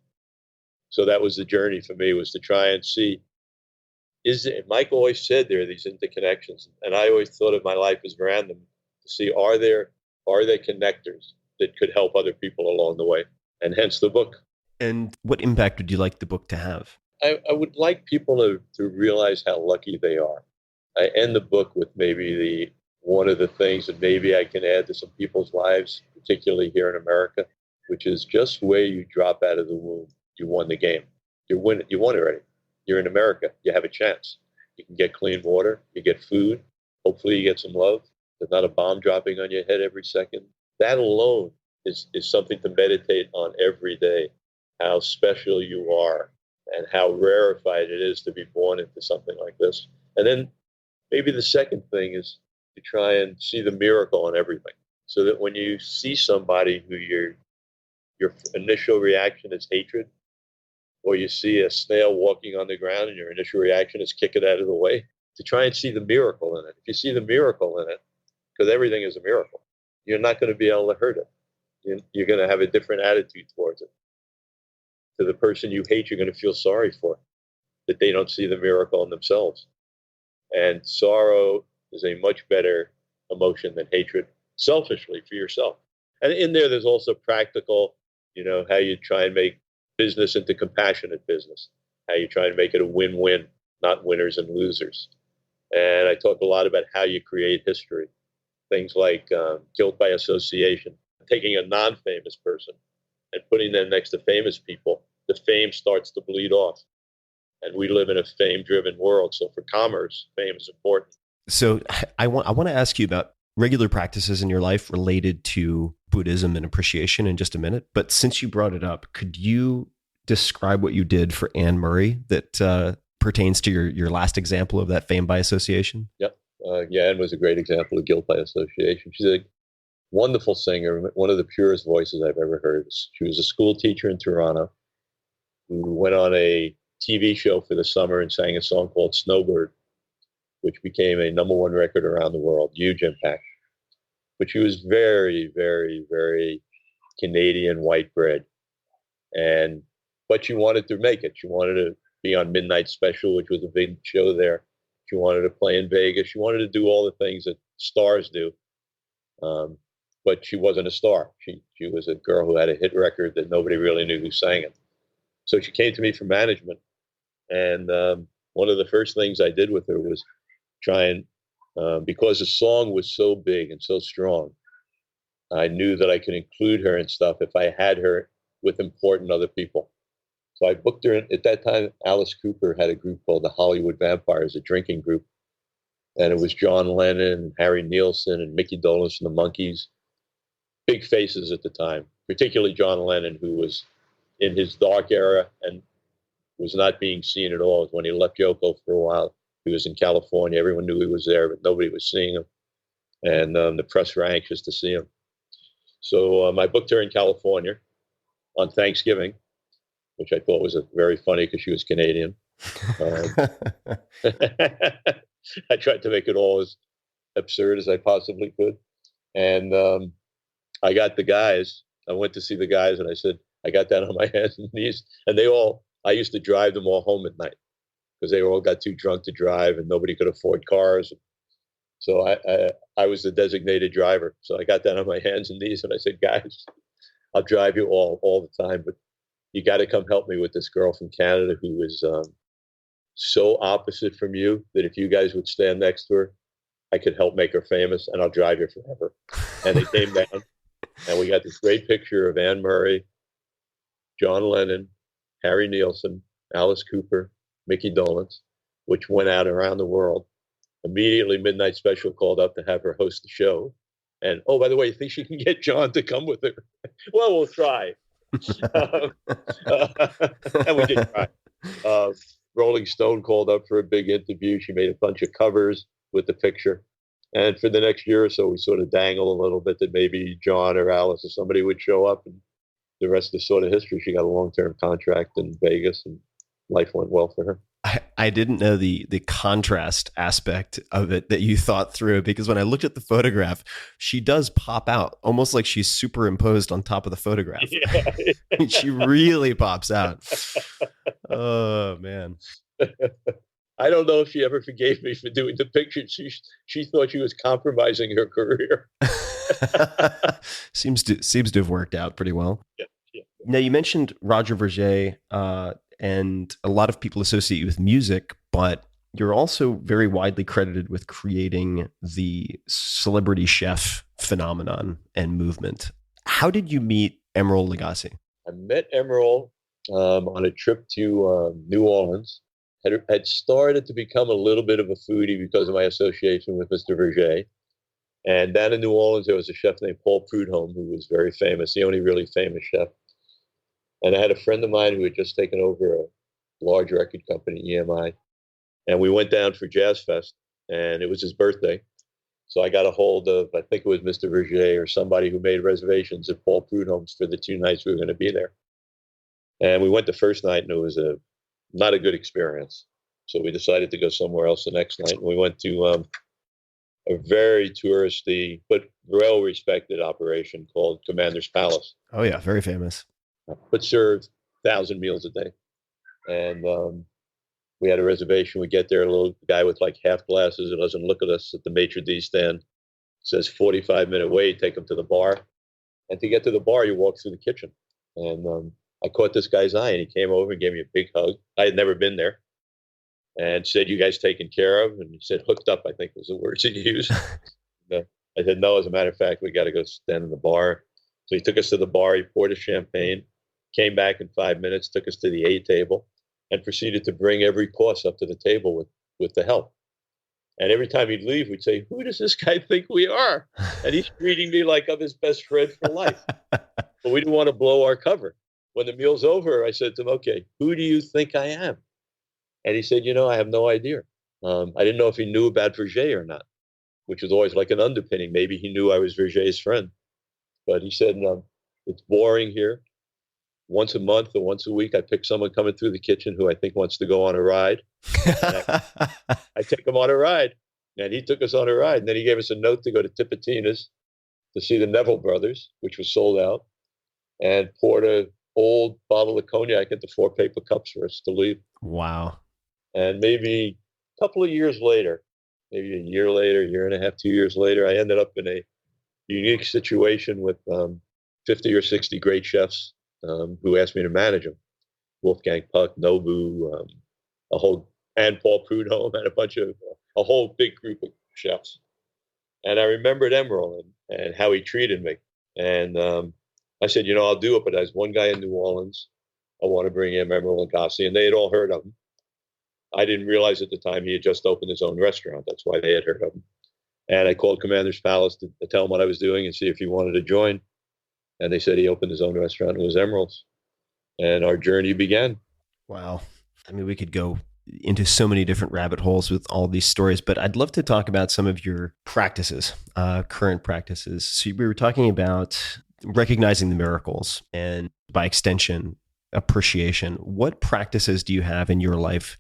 So that was the journey for me, was to try and see, Mike always said there are these interconnections. And I always thought of my life as random, to see, are there connectors that could help other people along the way? And hence the book. And what impact would you like the book to have? I would like people to realize how lucky they are. I end the book with maybe one of the things that maybe I can add to some people's lives, particularly here in America, which is just where you drop out of the womb, you won the game. You won already. You're in America. You have a chance. You can get clean water. You get food. Hopefully you get some love. There's not a bomb dropping on your head every second. That alone is something to meditate on every day, how special you are and how rarefied it is to be born into something like this. And then maybe the second thing is to try and see the miracle in everything, so that when you see somebody who your initial reaction is hatred, or you see a snail walking on the ground and your initial reaction is kick it out of the way, to try and see the miracle in it. If you see the miracle in it, because everything is a miracle, you're not going to be able to hurt it. You're going to have a different attitude towards it. To the person you hate, you're going to feel sorry for, that they don't see the miracle in themselves. And sorrow is a much better emotion than hatred, selfishly for yourself. And in there's also practical, how you try and make business into compassionate business, how you try and make it a win-win, not winners and losers. And I talk a lot about how you create history, things like guilt by association, taking a non-famous person and putting them next to famous people. The fame starts to bleed off. And we live in a fame-driven world. So for commerce, fame is important. So I want to ask you about regular practices in your life related to Buddhism and appreciation in just a minute. But since you brought it up, could you describe what you did for Anne Murray that pertains to your last example of that fame by association? Yep. Anne was a great example of guilt by association. She's a wonderful singer, one of the purest voices I've ever heard. She was a school teacher in Toronto who went on a TV show for the summer and sang a song called Snowbird, which became a #1 record around the world, huge impact. But she was very, very, very Canadian white bread. But she wanted to make it. She wanted to be on Midnight Special, which was a big show there. She wanted to play in Vegas. She wanted to do all the things that stars do. But she wasn't a star. She was a girl who had a hit record that nobody really knew who sang it. So she came to me for management. And one of the first things I did with her was try and, because the song was so big and so strong, I knew that I could include her and stuff if I had her with important other people. So I booked her in. At that time, Alice Cooper had a group called the Hollywood Vampires, a drinking group. And it was John Lennon and Harry Nilsson and Mickey Dolenz and the Monkees. Big faces at the time, particularly John Lennon, who was in his dark era and was not being seen at all. When he left Yoko for a while, he was in California. Everyone knew he was there, but nobody was seeing him. And the press were anxious to see him. So I booked her in California on Thanksgiving, which I thought was very funny because she was Canadian. I tried to make it all as absurd as I possibly could. And I got the guys. I went to see the guys and I said, I got down on my hands and knees. And I used to drive them all home at night because they all got too drunk to drive and nobody could afford cars. So I was the designated driver. So I got down on my hands and knees and I said, guys, I'll drive you all the time, but you got to come help me with this girl from Canada who was so opposite from you that if you guys would stand next to her, I could help make her famous and I'll drive you forever. And they came down and we got this great picture of Anne Murray, John Lennon, Harry Nilsson, Alice Cooper, Mickey Dolenz, which went out around the world. Immediately, Midnight Special called up to have her host the show. And, oh, by the way, you think she can get John to come with her? Well, we'll try. And we did try. Rolling Stone called up for a big interview. She made a bunch of covers with the picture. And for the next year or so, we sort of dangle a little bit that maybe John or Alice or somebody would show up. And the rest is sort of history. She got a long-term contract in Vegas and life went well for her. I didn't know the contrast aspect of it that you thought through, because when I looked at the photograph, she does pop out almost like she's superimposed on top of the photograph. Yeah. She really pops out. Oh, man. I don't know if she ever forgave me for doing the picture. She thought she was compromising her career. Seems to have worked out pretty well. Yeah. Now, you mentioned Roger Verger, and a lot of people associate you with music, but You're also very widely credited with creating the celebrity chef phenomenon and movement. How did you meet Emeril Lagasse? I met Emeril on a trip to New Orleans. Had started to become a little bit of a foodie because of my association with Mr. Verger. And down in New Orleans, there was a chef named Paul Prudhomme, who was very famous, the only really famous chef. And I had a friend of mine who had just taken over a large record company, EMI. And we went down for Jazz Fest, and it was his birthday. So I got a hold of, I think it was Mr. Verger or somebody who made reservations at Paul Prudhomme's for the 2 nights we were going to be there. And we went the first night, and it was not a good experience. So we decided to go somewhere else the next night. And we went to a very touristy but well-respected operation called Commander's Palace. Oh, yeah, very famous. But served 1,000 meals a day. And we had a reservation. We get there, a little guy with like half glasses who doesn't look at us at the maitre d' stand. Says 45-minute wait, take him to the bar. And to get to the bar, you walk through the kitchen. And I caught this guy's eye, and he came over and gave me a big hug. I had never been there. And said, "You guys taken care of?" And he said, "Hooked up," I think was the words he used. I said, "No, as a matter of fact, we got to go stand in the bar." So he took us to the bar. He poured us champagne, came back in 5 minutes, took us to the A table, and proceeded to bring every course up to the table with the help. And every time he'd leave, we'd say, "Who does this guy think we are?" And he's treating me like I'm his best friend for life. But we didn't want to blow our cover. When the meal's over, I said to him, "Okay, who do you think I am?" And he said, "I have no idea." I didn't know if he knew about Verger or not, which was always like an underpinning. Maybe he knew I was Verger's friend. But he said, "It's boring here. Once a month or once a week, I pick someone coming through the kitchen who I think wants to go on a ride. I take him on a ride." And he took us on a ride. And then he gave us a note to go to Tipitina's to see the Neville Brothers, which was sold out, and poured an old bottle of cognac into 4 paper cups for us to leave. Wow. And maybe a couple of years later, maybe a year later, year and a half, 2 years later, I ended up in a unique situation with 50 or 60 great chefs who asked me to manage them. Wolfgang Puck, Nobu, and Paul Prudhomme, and a whole big group of chefs. And I remembered Emeril and how he treated me. And I said, I'll do it, but there's one guy in New Orleans. I want to bring in Emeril Lagasse, and they had all heard of him. I didn't realize at the time he had just opened his own restaurant. That's why they had heard of him. And I called Commander's Palace to tell him what I was doing and see if he wanted to join. And they said he opened his own restaurant. It was Emeril's. And our journey began. Wow. I mean, we could go into so many different rabbit holes with all these stories, but I'd love to talk about some of your practices, current practices. So we were talking about recognizing the miracles and by extension, appreciation. What practices do you have in your life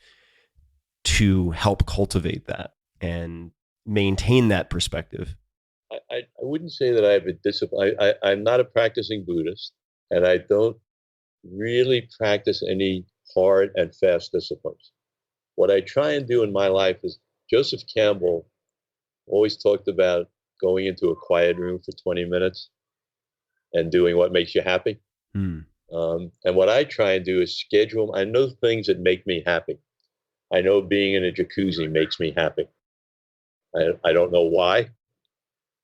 to help cultivate that and maintain that perspective? I wouldn't say that I have a discipline. I'm not a practicing Buddhist, and I don't really practice any hard and fast disciplines. What I try and do in my life is, Joseph Campbell always talked about going into a quiet room for 20 minutes and doing what makes you happy. And what I try and do is schedule. I know things that make me happy. I know being in a jacuzzi makes me happy. I don't know why,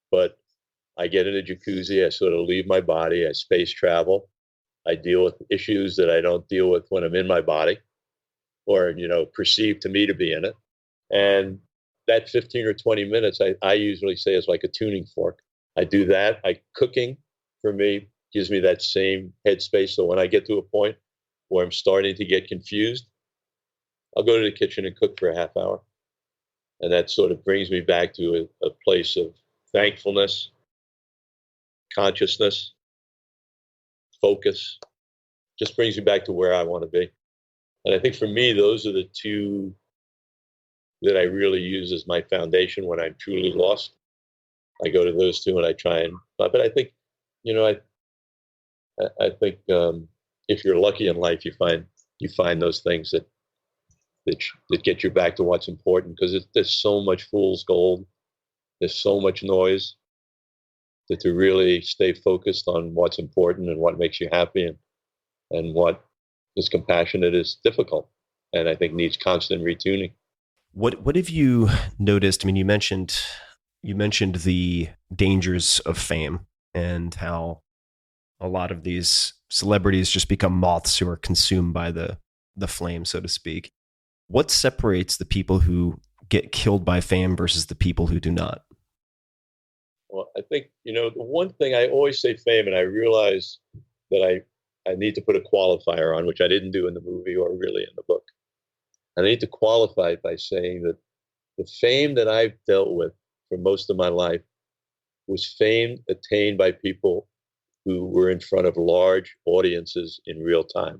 but I get in a jacuzzi, I sort of leave my body, I space travel, I deal with issues that I don't deal with when I'm in my body or, perceived to me to be in it. And that 15 or 20 minutes, I usually say is like a tuning fork. I do that. Cooking for me gives me that same headspace. So when I get to a point where I'm starting to get confused, I'll go to the kitchen and cook for a half hour. And that sort of brings me back to a place of thankfulness, consciousness, focus. Just brings me back to where I want to be. And I think for me, those are the two that I really use as my foundation when I'm truly lost. I go to those two and I try and, but I think, I think if you're lucky in life, you find those things that get you back to what's important, because there's so much fool's gold. There's so much noise that to really stay focused on what's important and what makes you happy and what is compassionate is difficult, and I think needs constant retuning. What have you noticed? I mean, you mentioned the dangers of fame and how a lot of these celebrities just become moths who are consumed by the flame, so to speak. What separates the people who get killed by fame versus the people who do not? Well, I think, the one thing I always say fame, and I realize that I need to put a qualifier on, which I didn't do in the movie or really in the book. I need to qualify it by saying that the fame that I've dealt with for most of my life was fame attained by people who were in front of large audiences in real time.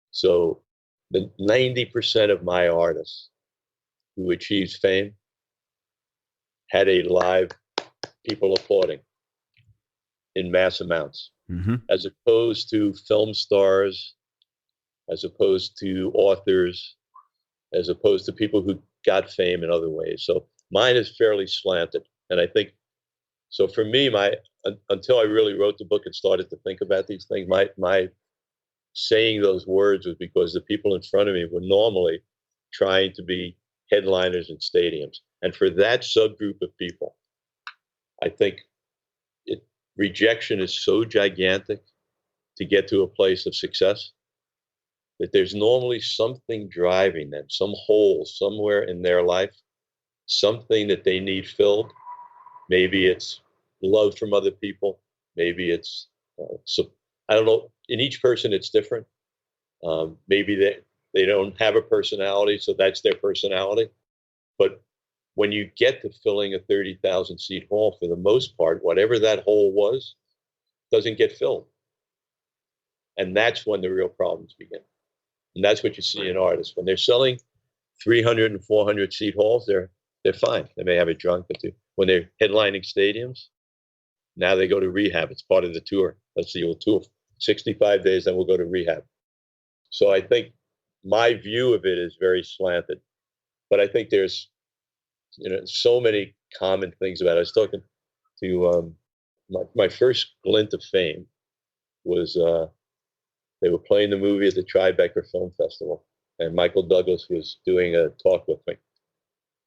So the 90% of my artists who achieved fame had a live people applauding in mass amounts, as opposed to film stars, as opposed to authors, as opposed to people who got fame in other ways. So mine is fairly slanted. And I think, so for me, until I really wrote the book and started to think about these things, my saying those words was because the people in front of me were normally trying to be headliners in stadiums. And for that subgroup of people, I think rejection is so gigantic to get to a place of success that there's normally something driving them, some hole somewhere in their life, something that they need filled. Maybe it's love from other people. Maybe it's, I don't know. In each person, it's different. Maybe they don't have a personality, so that's their personality. But when you get to filling a 30,000 seat hall, for the most part, whatever that hole was, doesn't get filled. And that's when the real problems begin. And that's what you see in artists. When they're selling 300 and 400 seat halls, they're fine. They may have a drunk, but when they're headlining stadiums, now they go to rehab. It's part of the tour. That's the old tour. 65 days, then we'll go to rehab. So I think my view of it is very slanted. But I think there's so many common things about it. I was talking to my first glint of fame was they were playing the movie at the Tribeca Film Festival, and Michael Douglas was doing a talk with me.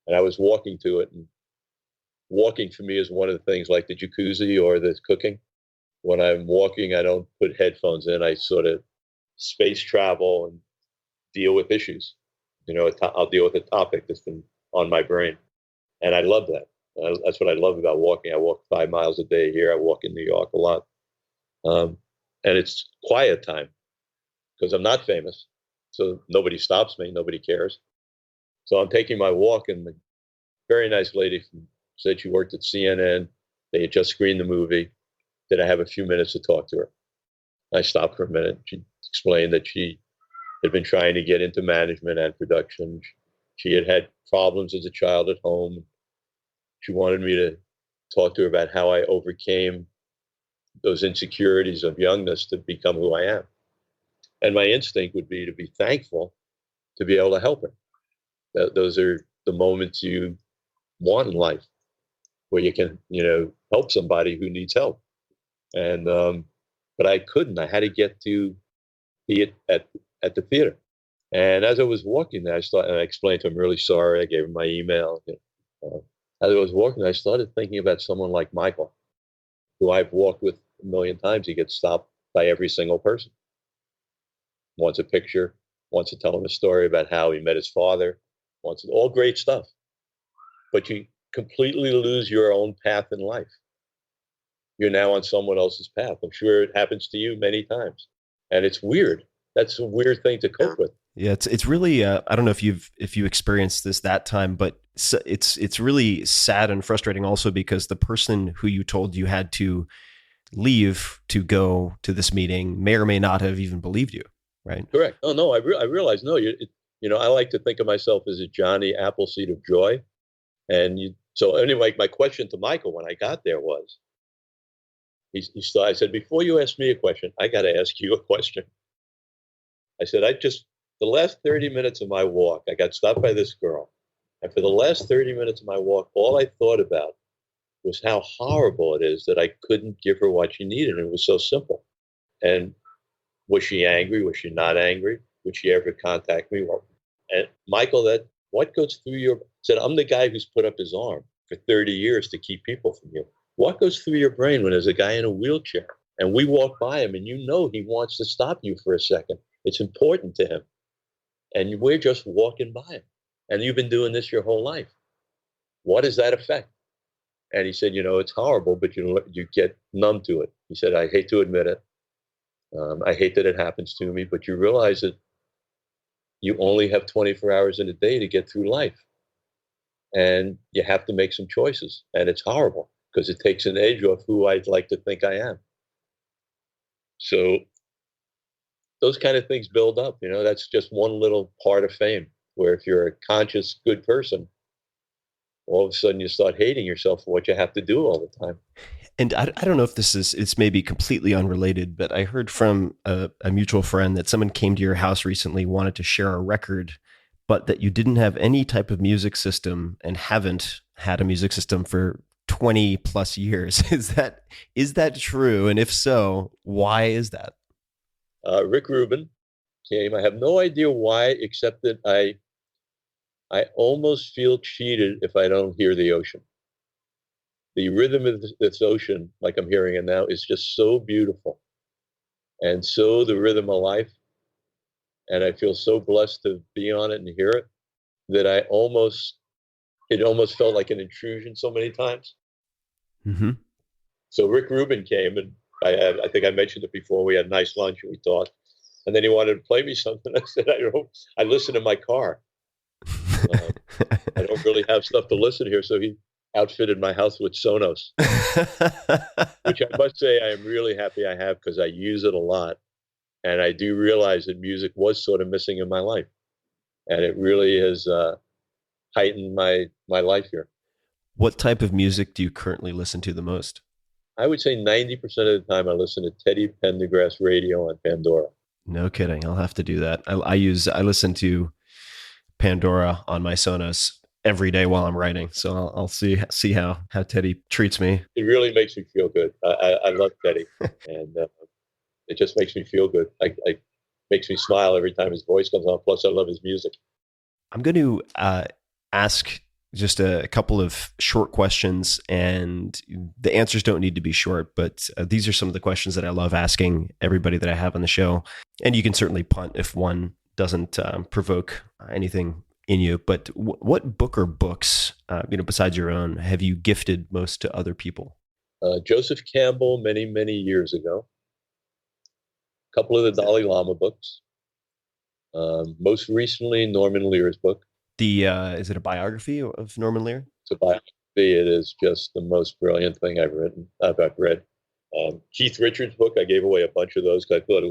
And I was walking to it, and walking for me is one of the things like the jacuzzi or the cooking. When I'm walking, I don't put headphones in. I sort of space travel and deal with issues. I'll deal with a topic that's been on my brain. And I love that. That's what I love about walking. I walk 5 miles a day here. I walk in New York a lot. And it's quiet time because I'm not famous. So nobody stops me. Nobody cares. So I'm taking my walk, and the very nice lady said she worked at CNN. They had just screened the movie. Did I have a few minutes to talk to her? I stopped for a minute. She explained that she had been trying to get into management and production. She had had problems as a child at home. She wanted me to talk to her about how I overcame those insecurities of youngness to become who I am. And my instinct would be to be thankful to be able to help her. Those are the moments you want in life, where you can, help somebody who needs help. And but I couldn't. I had to get to be at the theater. And as I was walking there, I explained to him, really sorry. I gave him my email. As I was walking, I started thinking about someone like Michael, who I've walked with a million times. He gets stopped by every single person. Wants a picture, wants to tell him a story about how he met his father, all great stuff. But you completely lose your own path in life. You're now on someone else's path. I'm sure it happens to you many times. And it's weird. That's a weird thing to cope with. Yeah, it's really I don't know if you experienced this that time, but it's really sad and frustrating also because the person who you told you had to leave to go to this meeting may or may not have even believed you, right? Correct. Oh no, I realize no. I like to think of myself as a Johnny Appleseed of joy, and so anyway, my question to Michael when I got there was, I said, before you ask me a question, I got to ask you a question. I said, the last 30 minutes of my walk, I got stopped by this girl. And for the last 30 minutes of my walk, all I thought about was how horrible it is that I couldn't give her what she needed. And it was so simple. And was she angry? Was she not angry? Would she ever contact me? And Michael, What goes through your, said, I'm the guy who's put up his arm for 30 years to keep people from you. What goes through your brain when there's a guy in a wheelchair and we walk by him and you know he wants to stop you for a second? It's important to him. And we're just walking by him. And you've been doing this your whole life. What does that affect? And he said, it's horrible, but you get numb to it. He said, I hate to admit it. I hate that it happens to me, but you realize that you only have 24 hours in a day to get through life. And you have to make some choices. And it's horrible because it takes an edge off who I'd like to think I am. So those kind of things build up. That's just one little part of fame, where if you're a conscious, good person, all of a sudden you start hating yourself for what you have to do all the time. And I don't know if it's maybe completely unrelated, but I heard from a mutual friend that someone came to your house recently, wanted to share a record, but that you didn't have any type of music system and haven't had a music system for 20 plus years. Is that true? And if so, why is that? Rick Rubin came. I have no idea why, except that I almost feel cheated if I don't hear the ocean. The rhythm of this ocean, like I'm hearing it now, is just so beautiful. And so the rhythm of life. And I feel so blessed to be on it and hear it that it almost felt like an intrusion so many times. Mm-hmm. So Rick Rubin came, and I think I mentioned it before. We had a nice lunch and we talked. And then he wanted to play me something. I said, I listen in my car. I don't really have stuff to listen here. So he outfitted my house with Sonos, which I must say I am really happy I have, because I use it a lot. And I do realize that music was sort of missing in my life. And it really has heightened my life here. What type of music do you currently listen to the most? I would say 90% of the time I listen to Teddy Pendergrass radio on Pandora. No kidding. I'll have to do that. I listen to Pandora on my Sonos every day while I'm writing. So I'll see how Teddy treats me. It really makes me feel good. I love Teddy, and it just makes me feel good. I makes me smile every time his voice comes on. Plus, I love his music. I'm going to ask just a couple of short questions, and the answers don't need to be short, but these are some of the questions that I love asking everybody that I have on the show. And you can certainly punt if one doesn't provoke anything in you. But what book or books, besides your own, have you gifted most to other people? Joseph Campbell, many, many years ago. A couple of the Dalai Lama books. Most recently, Norman Lear's book. Is it a biography of Norman Lear? It's a biography. It is just the most brilliant thing I've read. Keith Richards' book, I gave away a bunch of those because I thought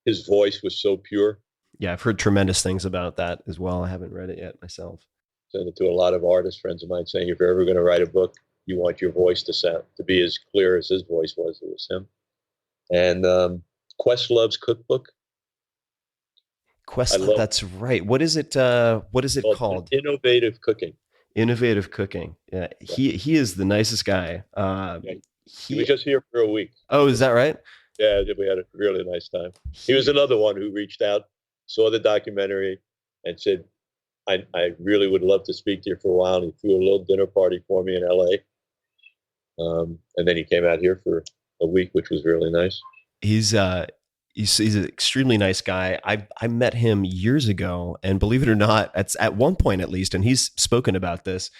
his voice was so pure. Yeah, I've heard tremendous things about that as well. I haven't read it yet myself. Sent it to a lot of artist friends of mine, saying if you're ever going to write a book, you want your voice to be as clear as his voice was. It was him. And Questlove's cookbook. That's right. What is it called? Innovative Cooking. Innovative Cooking. Yeah, he is the nicest guy. He was just here for a week. Oh, is that right? Yeah, we had a really nice time. He was another one who reached out, saw the documentary, and said, I really would love to speak to you for a while. And he threw a little dinner party for me in LA. And then he came out here for a week, which was really nice. He's an extremely nice guy. I met him years ago, and believe it or not, at one point at least, and he's spoken about this,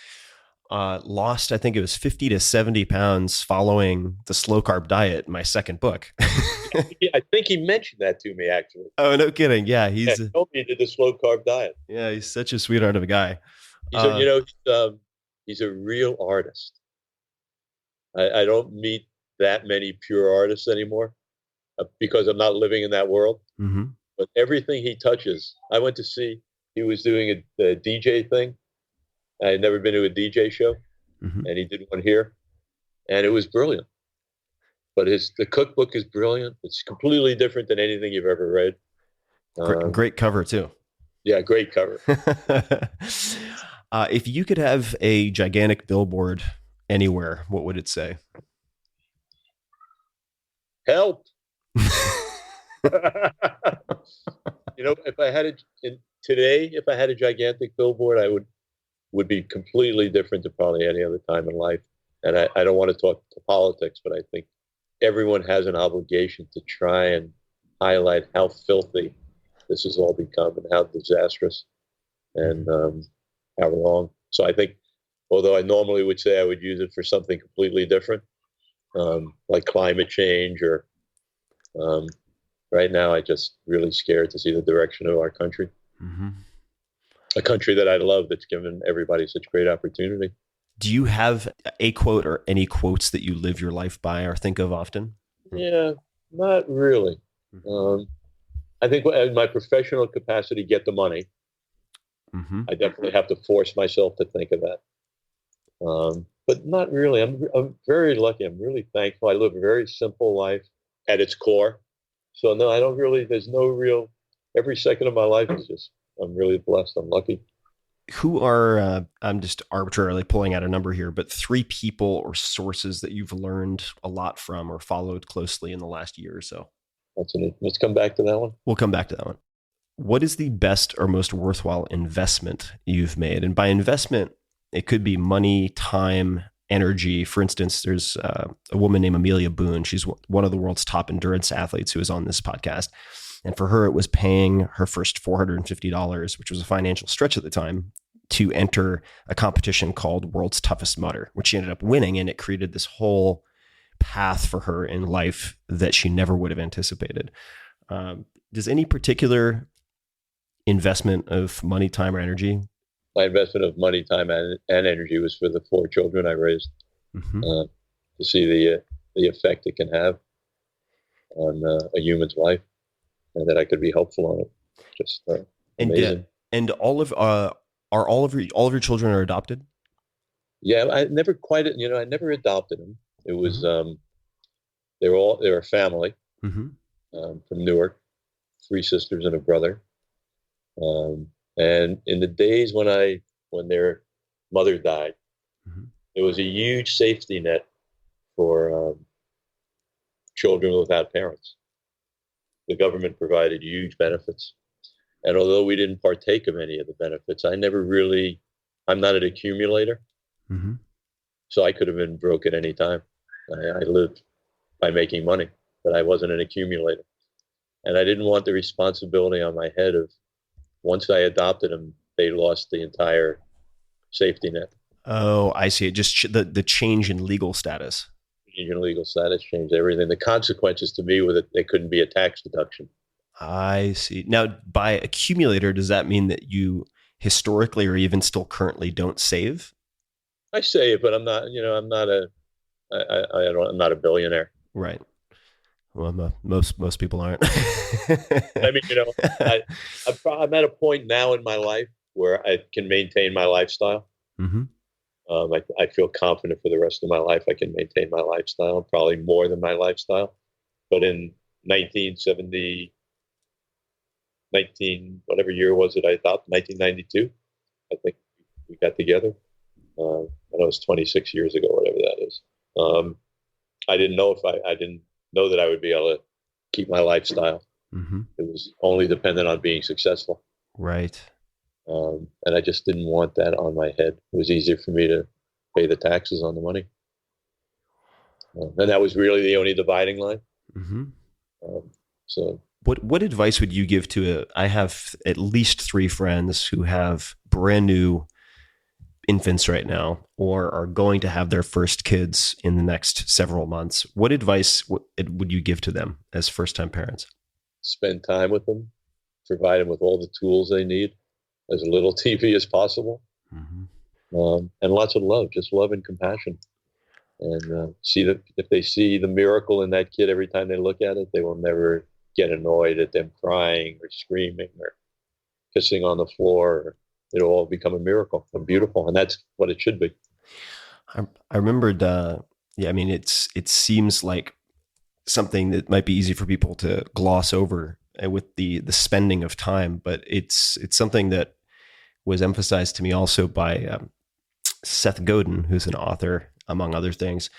lost, I think it was 50 to 70 pounds following the slow carb diet in my second book. I think he mentioned that to me, actually. Oh, no kidding. Yeah. He told me he did the slow carb diet. Yeah. He's such a sweetheart of a guy. He's a real artist. I don't meet that many pure artists anymore because I'm not living in that world. Mm-hmm. But everything he touches, I went to see, he was doing a DJ thing. I had never been to a DJ show, and he did one here, and it was brilliant. But the cookbook is brilliant. It's completely different than anything you've ever read. Great cover too. Yeah, great cover. If you could have a gigantic billboard anywhere, what would it say? Help. If I had it today, if I had a gigantic billboard, I would be completely different to probably any other time in life. And I don't want to talk to politics, but I think everyone has an obligation to try and highlight how filthy this has all become and how disastrous and how wrong. So I think, although I normally would say I would use it for something completely different, like climate change or right now, I just really scared to see the direction of our country. Mm-hmm. A country that I love that's given everybody such great opportunity. Do you have a quote or any quotes that you live your life by or think of often? Yeah, not really. I think in my professional capacity, get the money. Mm-hmm. I definitely have to force myself to think of that. But not really. I'm very lucky. I'm really thankful. I live a very simple life at its core. So no, I don't really, there's no real, every second of my life is just, I'm really blessed. I'm lucky. Who are, I'm just arbitrarily pulling out a number here, but 3 people or sources that you've learned a lot from or followed closely in the last year or so? Let's come back to that one. We'll come back to that one. What is the best or most worthwhile investment you've made? And by investment, it could be money, time, energy. For instance, there's a woman named Amelia Boone. She's one of the world's top endurance athletes who is on this podcast. And for her, it was paying her first $450, which was a financial stretch at the time, to enter a competition called World's Toughest Mudder, which she ended up winning. And it created this whole path for her in life that she never would have anticipated. Does any particular investment of money, time, or energy? My investment of money, time, and energy was for the 4 children I raised, to see the effect it can have on a human's life, and that I could be helpful on it. Just amazing. And all of all of your children are adopted? Yeah, I never quite. I never adopted them. It was they were a family from Newark, 3 sisters and a brother. And in the days when their mother died, it was a huge safety net for children without parents. The government provided huge benefits. And although we didn't partake of any of the benefits, I'm not an accumulator. So I could have been broke at any time. I lived by making money, but I wasn't an accumulator. And I didn't want the responsibility on my head of, once I adopted them, they lost the entire safety net. Oh, I see. It just the change in legal status. Your legal status changed everything. The consequences to me were that they couldn't be a tax deduction. I see. Now, by accumulator, does that mean that you historically or even still currently don't save? I save, but I'm not. I'm not a billionaire. Right. Well, most people aren't. I mean, I'm at a point now in my life where I can maintain my lifestyle. I feel confident for the rest of my life I can maintain my lifestyle, probably more than my lifestyle. But in whatever year was it I adopted, 1992, I think we got together. I know it was 26 years ago, whatever that is. I didn't know I didn't know that I would be able to keep my lifestyle. It was only dependent on being successful. Right. And I just didn't want that on my head. It was easier for me to pay the taxes on the money. And that was really the only dividing line. So what advice would you give to I have at least 3 friends who have brand new infants right now or are going to have their first kids in the next several months. What advice would you give to them as first-time parents? Spend time with them, provide them with all the tools they need, as little TV as possible, and lots of love, just love and compassion. And see that if they see the miracle in that kid every time they look at it, they will never get annoyed at them crying or screaming or pissing on the floor. It'll all become a miracle, a beautiful, and that's what it should be. I remembered, it seems like something that might be easy for people to gloss over with the spending of time, but it's something that was emphasized to me also by Seth Godin, who's an author, among other things.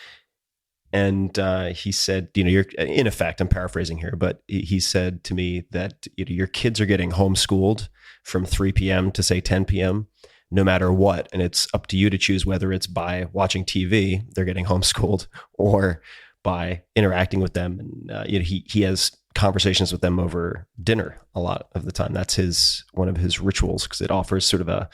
And he said, you're in effect, I'm paraphrasing here, but he said to me that your kids are getting homeschooled from 3 p.m. to say 10 p.m. no matter what. And it's up to you to choose whether it's by watching TV, they're getting homeschooled, or by interacting with them. And he has conversations with them over dinner a lot of the time. That's one of his rituals, because it offers sort of a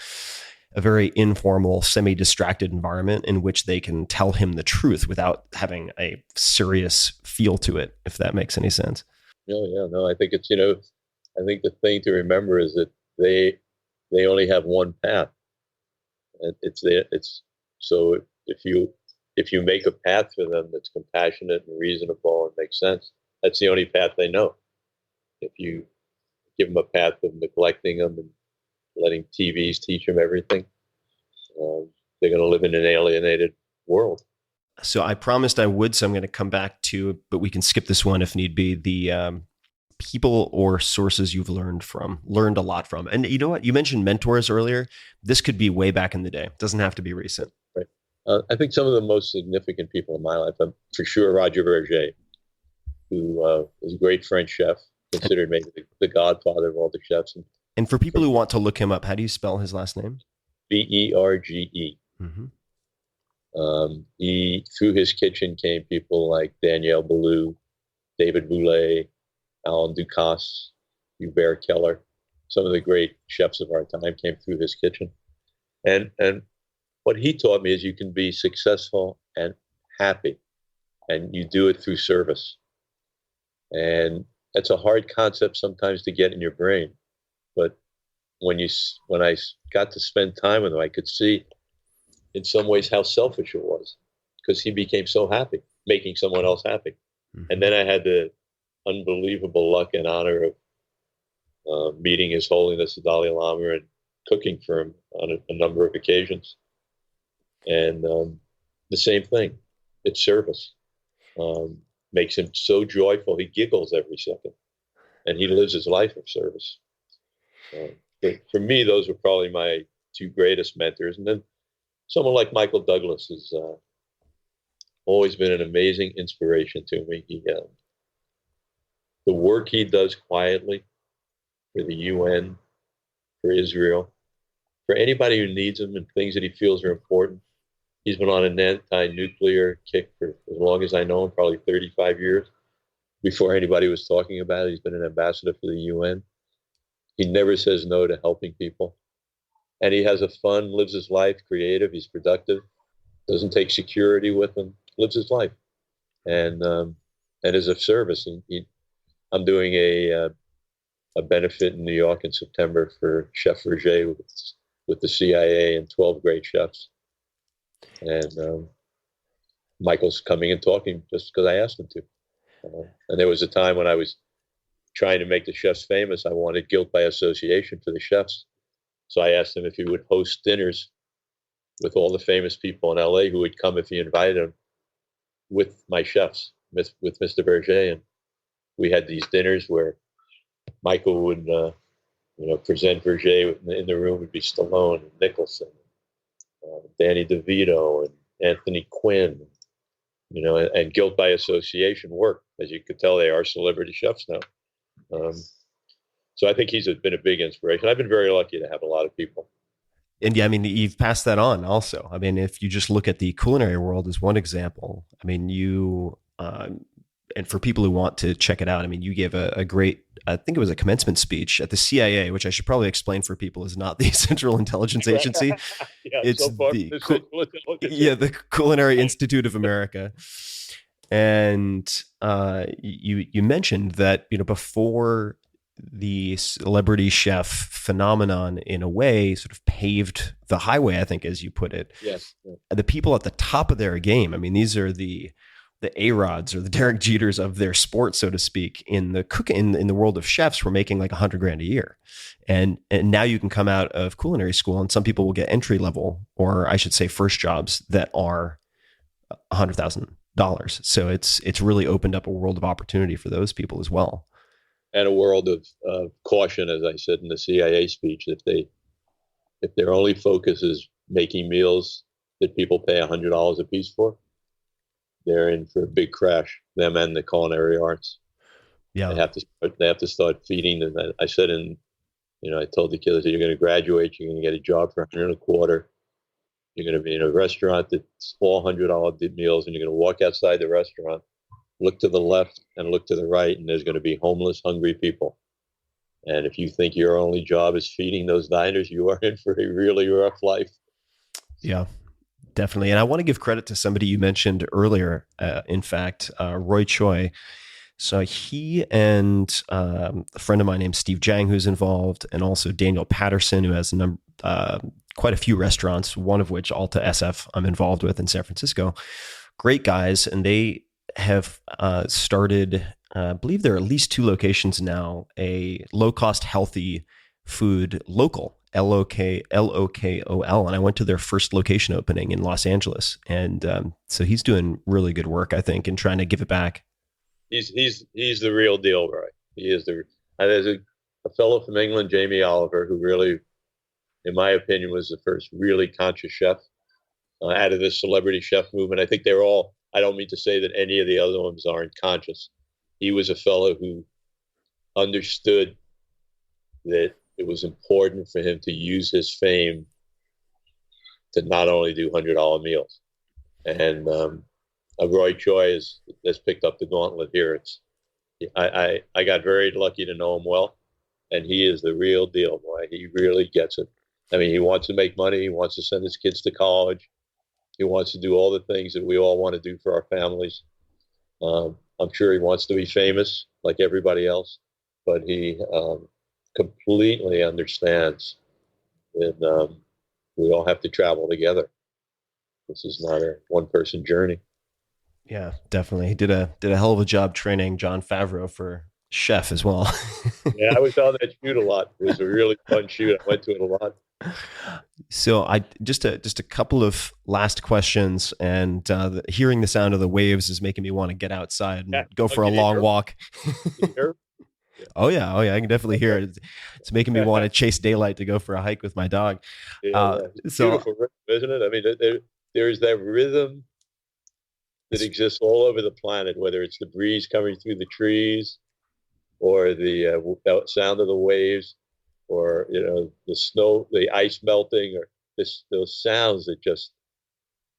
very informal, semi-distracted environment in which they can tell him the truth without having a serious feel to it, if that makes any sense. No, I think it's, I think the thing to remember is that they only have one path. It's so if you make a path for them that's compassionate and reasonable and makes sense, that's the only path they know. If you give them a path of neglecting them and letting TVs teach them everything, they're going to live in an alienated world. So I promised I would, so I'm going to come back to, but we can skip this one if need be, the people or sources you've learned a lot from. And you know what? You mentioned mentors earlier. This could be way back in the day. It doesn't have to be recent. Right. I think some of the most significant people in my life, for sure, Roger Verger, who is a great French chef, considered maybe the godfather of all the chefs. And for people who want to look him up, how do you spell his last name? Berge. Mm-hmm. Through his kitchen came people like Daniel Boulou, David Boulay, Alan Ducasse, Hubert Keller. Some of the great chefs of our time came through his kitchen. And what he taught me is you can be successful and happy, and you do it through service. And that's a hard concept sometimes to get in your brain. But when I got to spend time with him, I could see in some ways how selfish it was, because he became so happy, making someone else happy. Mm-hmm. And then I had the unbelievable luck and honor of meeting His Holiness the Dalai Lama and cooking for him on a number of occasions. And the same thing, it's service. Makes him so joyful, he giggles every second. And he lives his life of service. For me, those were probably my two greatest mentors. And then someone like Michael Douglas has always been an amazing inspiration to me. The work he does quietly for the UN, for Israel, for anybody who needs him and things that he feels are important. He's been on an anti-nuclear kick for as long as I know him, probably 35 years. Before anybody was talking about it, he's been an ambassador for the UN. He never says no to helping people. And he has lives his life, creative, he's productive, doesn't take security with him, lives his life. And is of service. I'm doing a benefit in New York in September for Chef Verger with the CIA and 12 great chefs. And Michael's coming and talking just because I asked him to. And there was a time when I was trying to make the chefs famous. I wanted guilt by association for the chefs. So I asked him if he would host dinners with all the famous people in LA who would come if he invited them with my chefs, with Mr. Verger. And we had these dinners where Michael would, present Verger. In the room would be Stallone and Nicholson, Danny DeVito and Anthony Quinn, and guilt by association worked. As you could tell, they are celebrity chefs now. So I think he's been a big inspiration. I've been very lucky to have a lot of people. And yeah, I mean, you've passed that on also. I mean, if you just look at the culinary world as one example, I mean, and for people who want to check it out, I mean, you gave a great, I think it was a commencement speech at the CIA, which I should probably explain for people is not the Central Intelligence Agency. It's the Culinary Institute of America. And you mentioned that, before the celebrity chef phenomenon in a way sort of paved the highway, I think, as you put it. Yes. The people at the top of their game, I mean, these are the A-Rods or the Derek Jeters of their sport, so to speak, in the world of chefs, were making like $100,000 a year. And now you can come out of culinary school and some people will get entry level, or I should say first jobs that are $100,000. So it's really opened up a world of opportunity for those people as well. And a world of caution, as I said in the CIA speech, if their only focus is making meals that people pay $100 a piece for, they're in for a big crash. Them and the culinary arts. Yeah. They have to start feeding them. I said I told the kids that you're going to graduate, you're going to get a job for $125. You're going to be in a restaurant that's all $100 meals, and you're going to walk outside the restaurant, look to the left and look to the right, and there's going to be homeless, hungry people. And if you think your only job is feeding those diners, you are in for a really rough life. Yeah, definitely. And I want to give credit to somebody you mentioned earlier, in fact, Roy Choi. So he and a friend of mine named Steve Jang, who's involved, and also Daniel Patterson, who has quite a few restaurants, one of which, Alta SF, I'm involved with in San Francisco. Great guys. And they have started, I believe there are at least 2 locations now, a low-cost, healthy food local, LOKOL. And I went to their first location opening in Los Angeles. And so he's doing really good work, I think, in trying to give it back. He's the real deal, right? He is there's a fellow from England, Jamie Oliver, who really, in my opinion, was the first really conscious chef out of this celebrity chef movement. I think they're all, I don't mean to say that any of the other ones aren't conscious. He was a fellow who understood that it was important for him to use his fame to not only do $100 meals. And Roy Choi has picked up the gauntlet here. I got very lucky to know him well, and he is the real deal, boy. He really gets it. I mean, he wants to make money. He wants to send his kids to college. He wants to do all the things that we all want to do for our families. I'm sure he wants to be famous like everybody else, but he completely understands that we all have to travel together. This is not a one-person journey. Yeah, definitely. He did a hell of a job training Jon Favreau for chef as well. Yeah, I was on that shoot a lot. It was a really fun shoot. I went to it a lot. So I just a couple of last questions, and hearing the sound of the waves is making me want to get outside and go for a long walk. Oh yeah, I can definitely hear it. It's making me want to chase daylight to go for a hike with my dog. It's beautiful rhythm, isn't it? I mean, there's that rhythm that exists all over the planet, whether it's the breeze coming through the trees, or the sound of the waves, or the snow, the ice melting, or those sounds that just,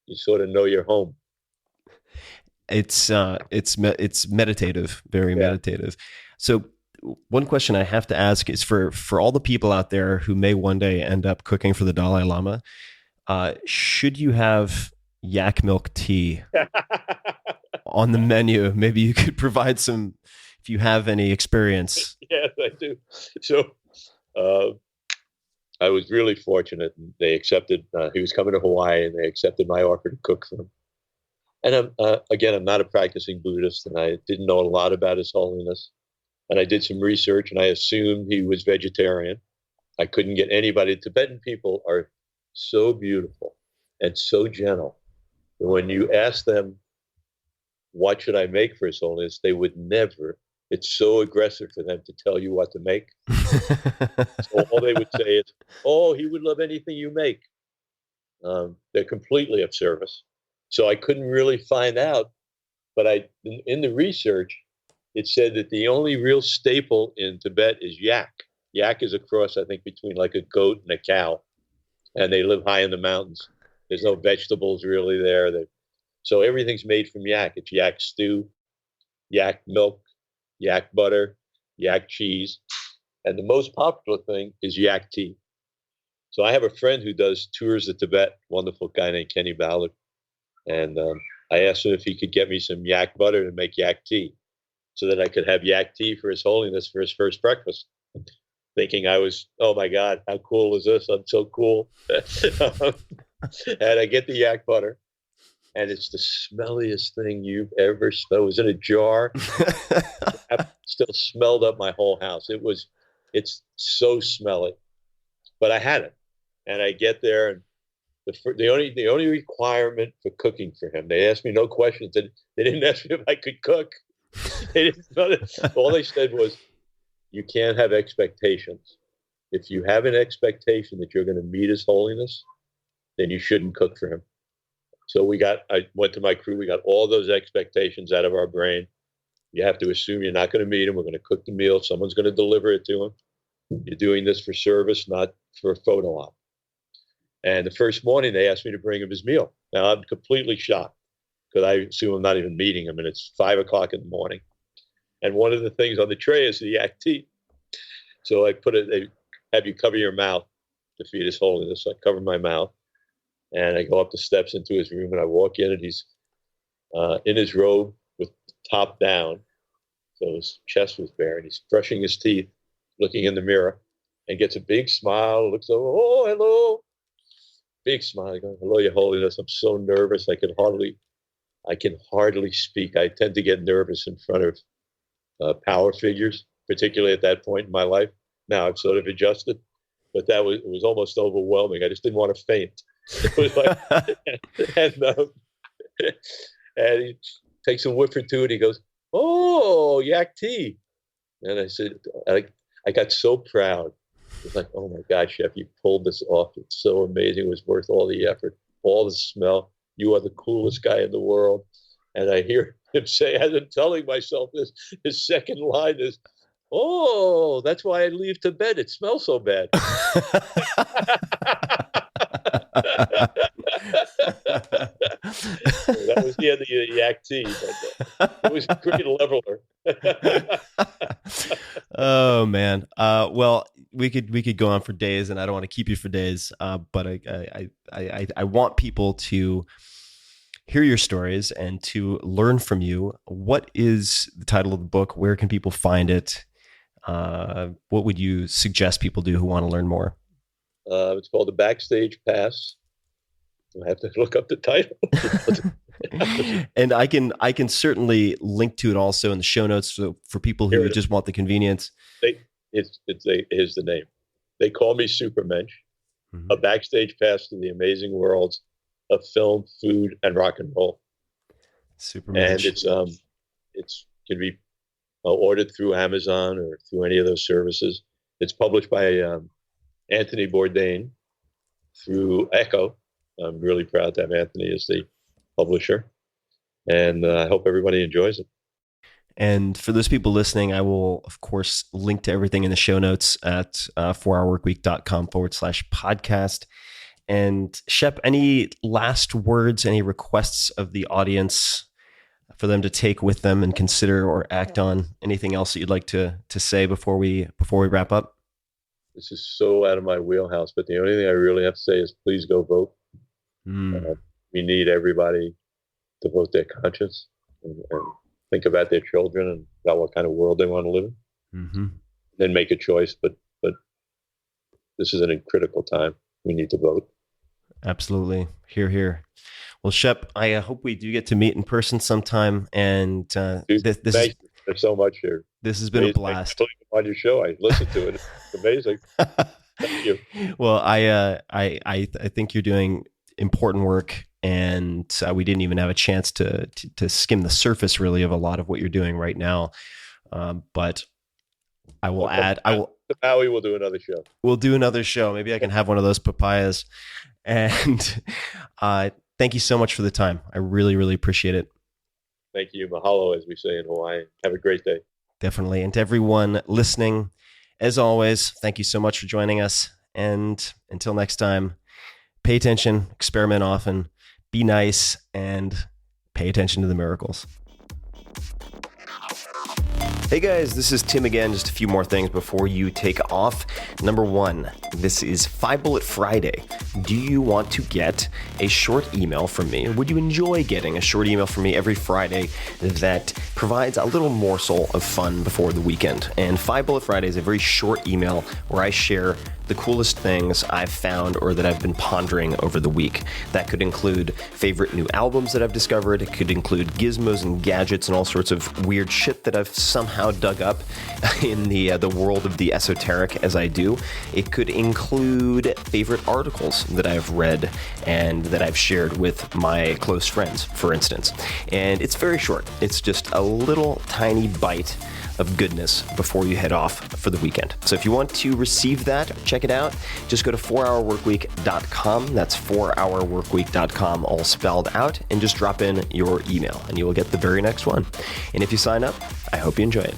you sort of know you're home. It's meditative, very meditative. So one question I have to ask is for all the people out there who may one day end up cooking for the Dalai Lama, should you have yak milk tea on the menu? Maybe you could provide some, if you have any experience. Yes, I do. So I was really fortunate. They accepted, he was coming to Hawaii, and they accepted my offer to cook for him. And I'm not a practicing Buddhist, and I didn't know a lot about His Holiness. And I did some research, and I assumed he was vegetarian. I couldn't get anybody. Tibetan people are so beautiful and so gentle. And when you ask them, what should I make for His Holiness, they would never. It's so aggressive for them to tell you what to make. So all they would say is, oh, he would love anything you make. They're completely of service. So I couldn't really find out. But in the research, it said that the only real staple in Tibet is yak. Yak is a cross, I think, between like a goat and a cow. And they live high in the mountains. There's no vegetables really there. So everything's made from yak. It's yak stew, yak milk, yak butter, yak cheese. And the most popular thing is yak tea. So I have a friend who does tours of Tibet, wonderful guy named Kenny Ballard. And I asked him if he could get me some yak butter to make yak tea, so that I could have yak tea for His Holiness for his first breakfast. Thinking I was, oh my God, how cool is this? I'm so cool. And I get the yak butter, and it's the smelliest thing you've ever smelled. It was in a jar. I still smelled up my whole house. It's so smelly, but I had it. And I get there, and the only requirement for cooking for him, they asked me no questions. They didn't ask me if I could cook. They didn't know that. All they said was, you can't have expectations. If you have an expectation that you're going to meet His Holiness, then you shouldn't cook for him. So I went to my crew. We got all those expectations out of our brain. You have to assume you're not going to meet them. We're going to cook the meal. Someone's going to deliver it to them. You're doing this for service, not for a photo op. And the first morning, they asked me to bring him his meal. Now, I'm completely shocked because I assume I'm not even meeting him, and it's 5:00 in the morning. And one of the things on the tray is the yak tea. So they have you cover your mouth to feed His Holiness. So I cover my mouth, and I go up the steps into his room, and I walk in, and he's in his robe with the top down. So his chest was bare, and he's brushing his teeth, looking in the mirror, and gets a big smile, looks over, oh, hello. Big smile, going, hello, Your Holiness. I'm so nervous. I can hardly speak. I tend to get nervous in front of power figures, particularly at that point in my life. Now I've sort of adjusted, but it was almost overwhelming. I just didn't want to faint. It was like, and he takes a whiff or two, and he goes, "Oh, yak tea." And I said, I got so proud. It was like, oh my God, Shep, you pulled this off. It's so amazing. It was worth all the effort, all the smell. You are the coolest guy in the world. And I hear him say, as I'm telling myself this, his second line is, oh, that's why I leave to bed. It smells so bad. That was the end of the yak tea, but it was a great leveler. Oh man. Well, we could go on for days, and I don't want to keep you for days. But I want people to hear your stories and to learn from you. What is the title of the book? Where can people find it? What would you suggest people do who want to learn more? It's called The Backstage Pass. I have to look up the title. And I can certainly link to it also in the show notes for people who just want the convenience. Here's the name. They call me Supermensch. Mm-hmm. A backstage pass to the amazing worlds of film, food, and rock and roll. Supermensch. And it's can be ordered through Amazon or through any of those services. It's published by Anthony Bourdain through Echo. I'm really proud to have Anthony as the publisher, and I hope everybody enjoys it. And for those people listening, I will, of course, link to everything in the show notes at 4hourworkweek.com/podcast. And Shep, any last words, any requests of the audience for them to take with them and consider or act on? Anything else that you'd like to say before we wrap up? This is so out of my wheelhouse, but the only thing I really have to say is please go vote. We need everybody to vote their conscience and think about their children and about what kind of world they want to live in. Mm-hmm. Then make a choice. But this is a critical time. We need to vote. Absolutely. Hear, hear. Well, Shep, I hope we do get to meet in person sometime. And thank you so much here. This has been a blast. On your show, I listened to it. It's amazing. Thank you. Well, I think you're doing important work, and we didn't even have a chance to skim the surface really of a lot of what you're doing right now. But I will add. Maui will do another show. We'll do another show. Maybe I can have one of those papayas. And thank you so much for the time. I really, really appreciate it. Thank you. Mahalo, as we say in Hawaii. Have a great day. Definitely. And to everyone listening, as always, thank you so much for joining us. And until next time, pay attention, experiment often, be nice, and pay attention to the miracles. Hey guys, this is Tim again. Just a few more things before you take off. Number one, this is 5 Bullet Friday. Do you want to get a short email from me? Would you enjoy getting a short email from me every Friday that provides a little morsel of fun before the weekend? And 5 Bullet Friday is a very short email where I share the coolest things I've found or that I've been pondering over the week. That could include favorite new albums that I've discovered. It could include gizmos and gadgets and all sorts of weird shit that I've somehow dug up in the world of the esoteric as I do. It could include favorite articles that I've read and that I've shared with my close friends, for instance. And it's very short. It's just a little tiny bite of goodness before you head off for the weekend. So if you want to receive that, check it out. Just go to 4hourworkweek.com. That's 4hourworkweek.com, all spelled out, and just drop in your email and you will get the very next one. And if you sign up, I hope you enjoy it.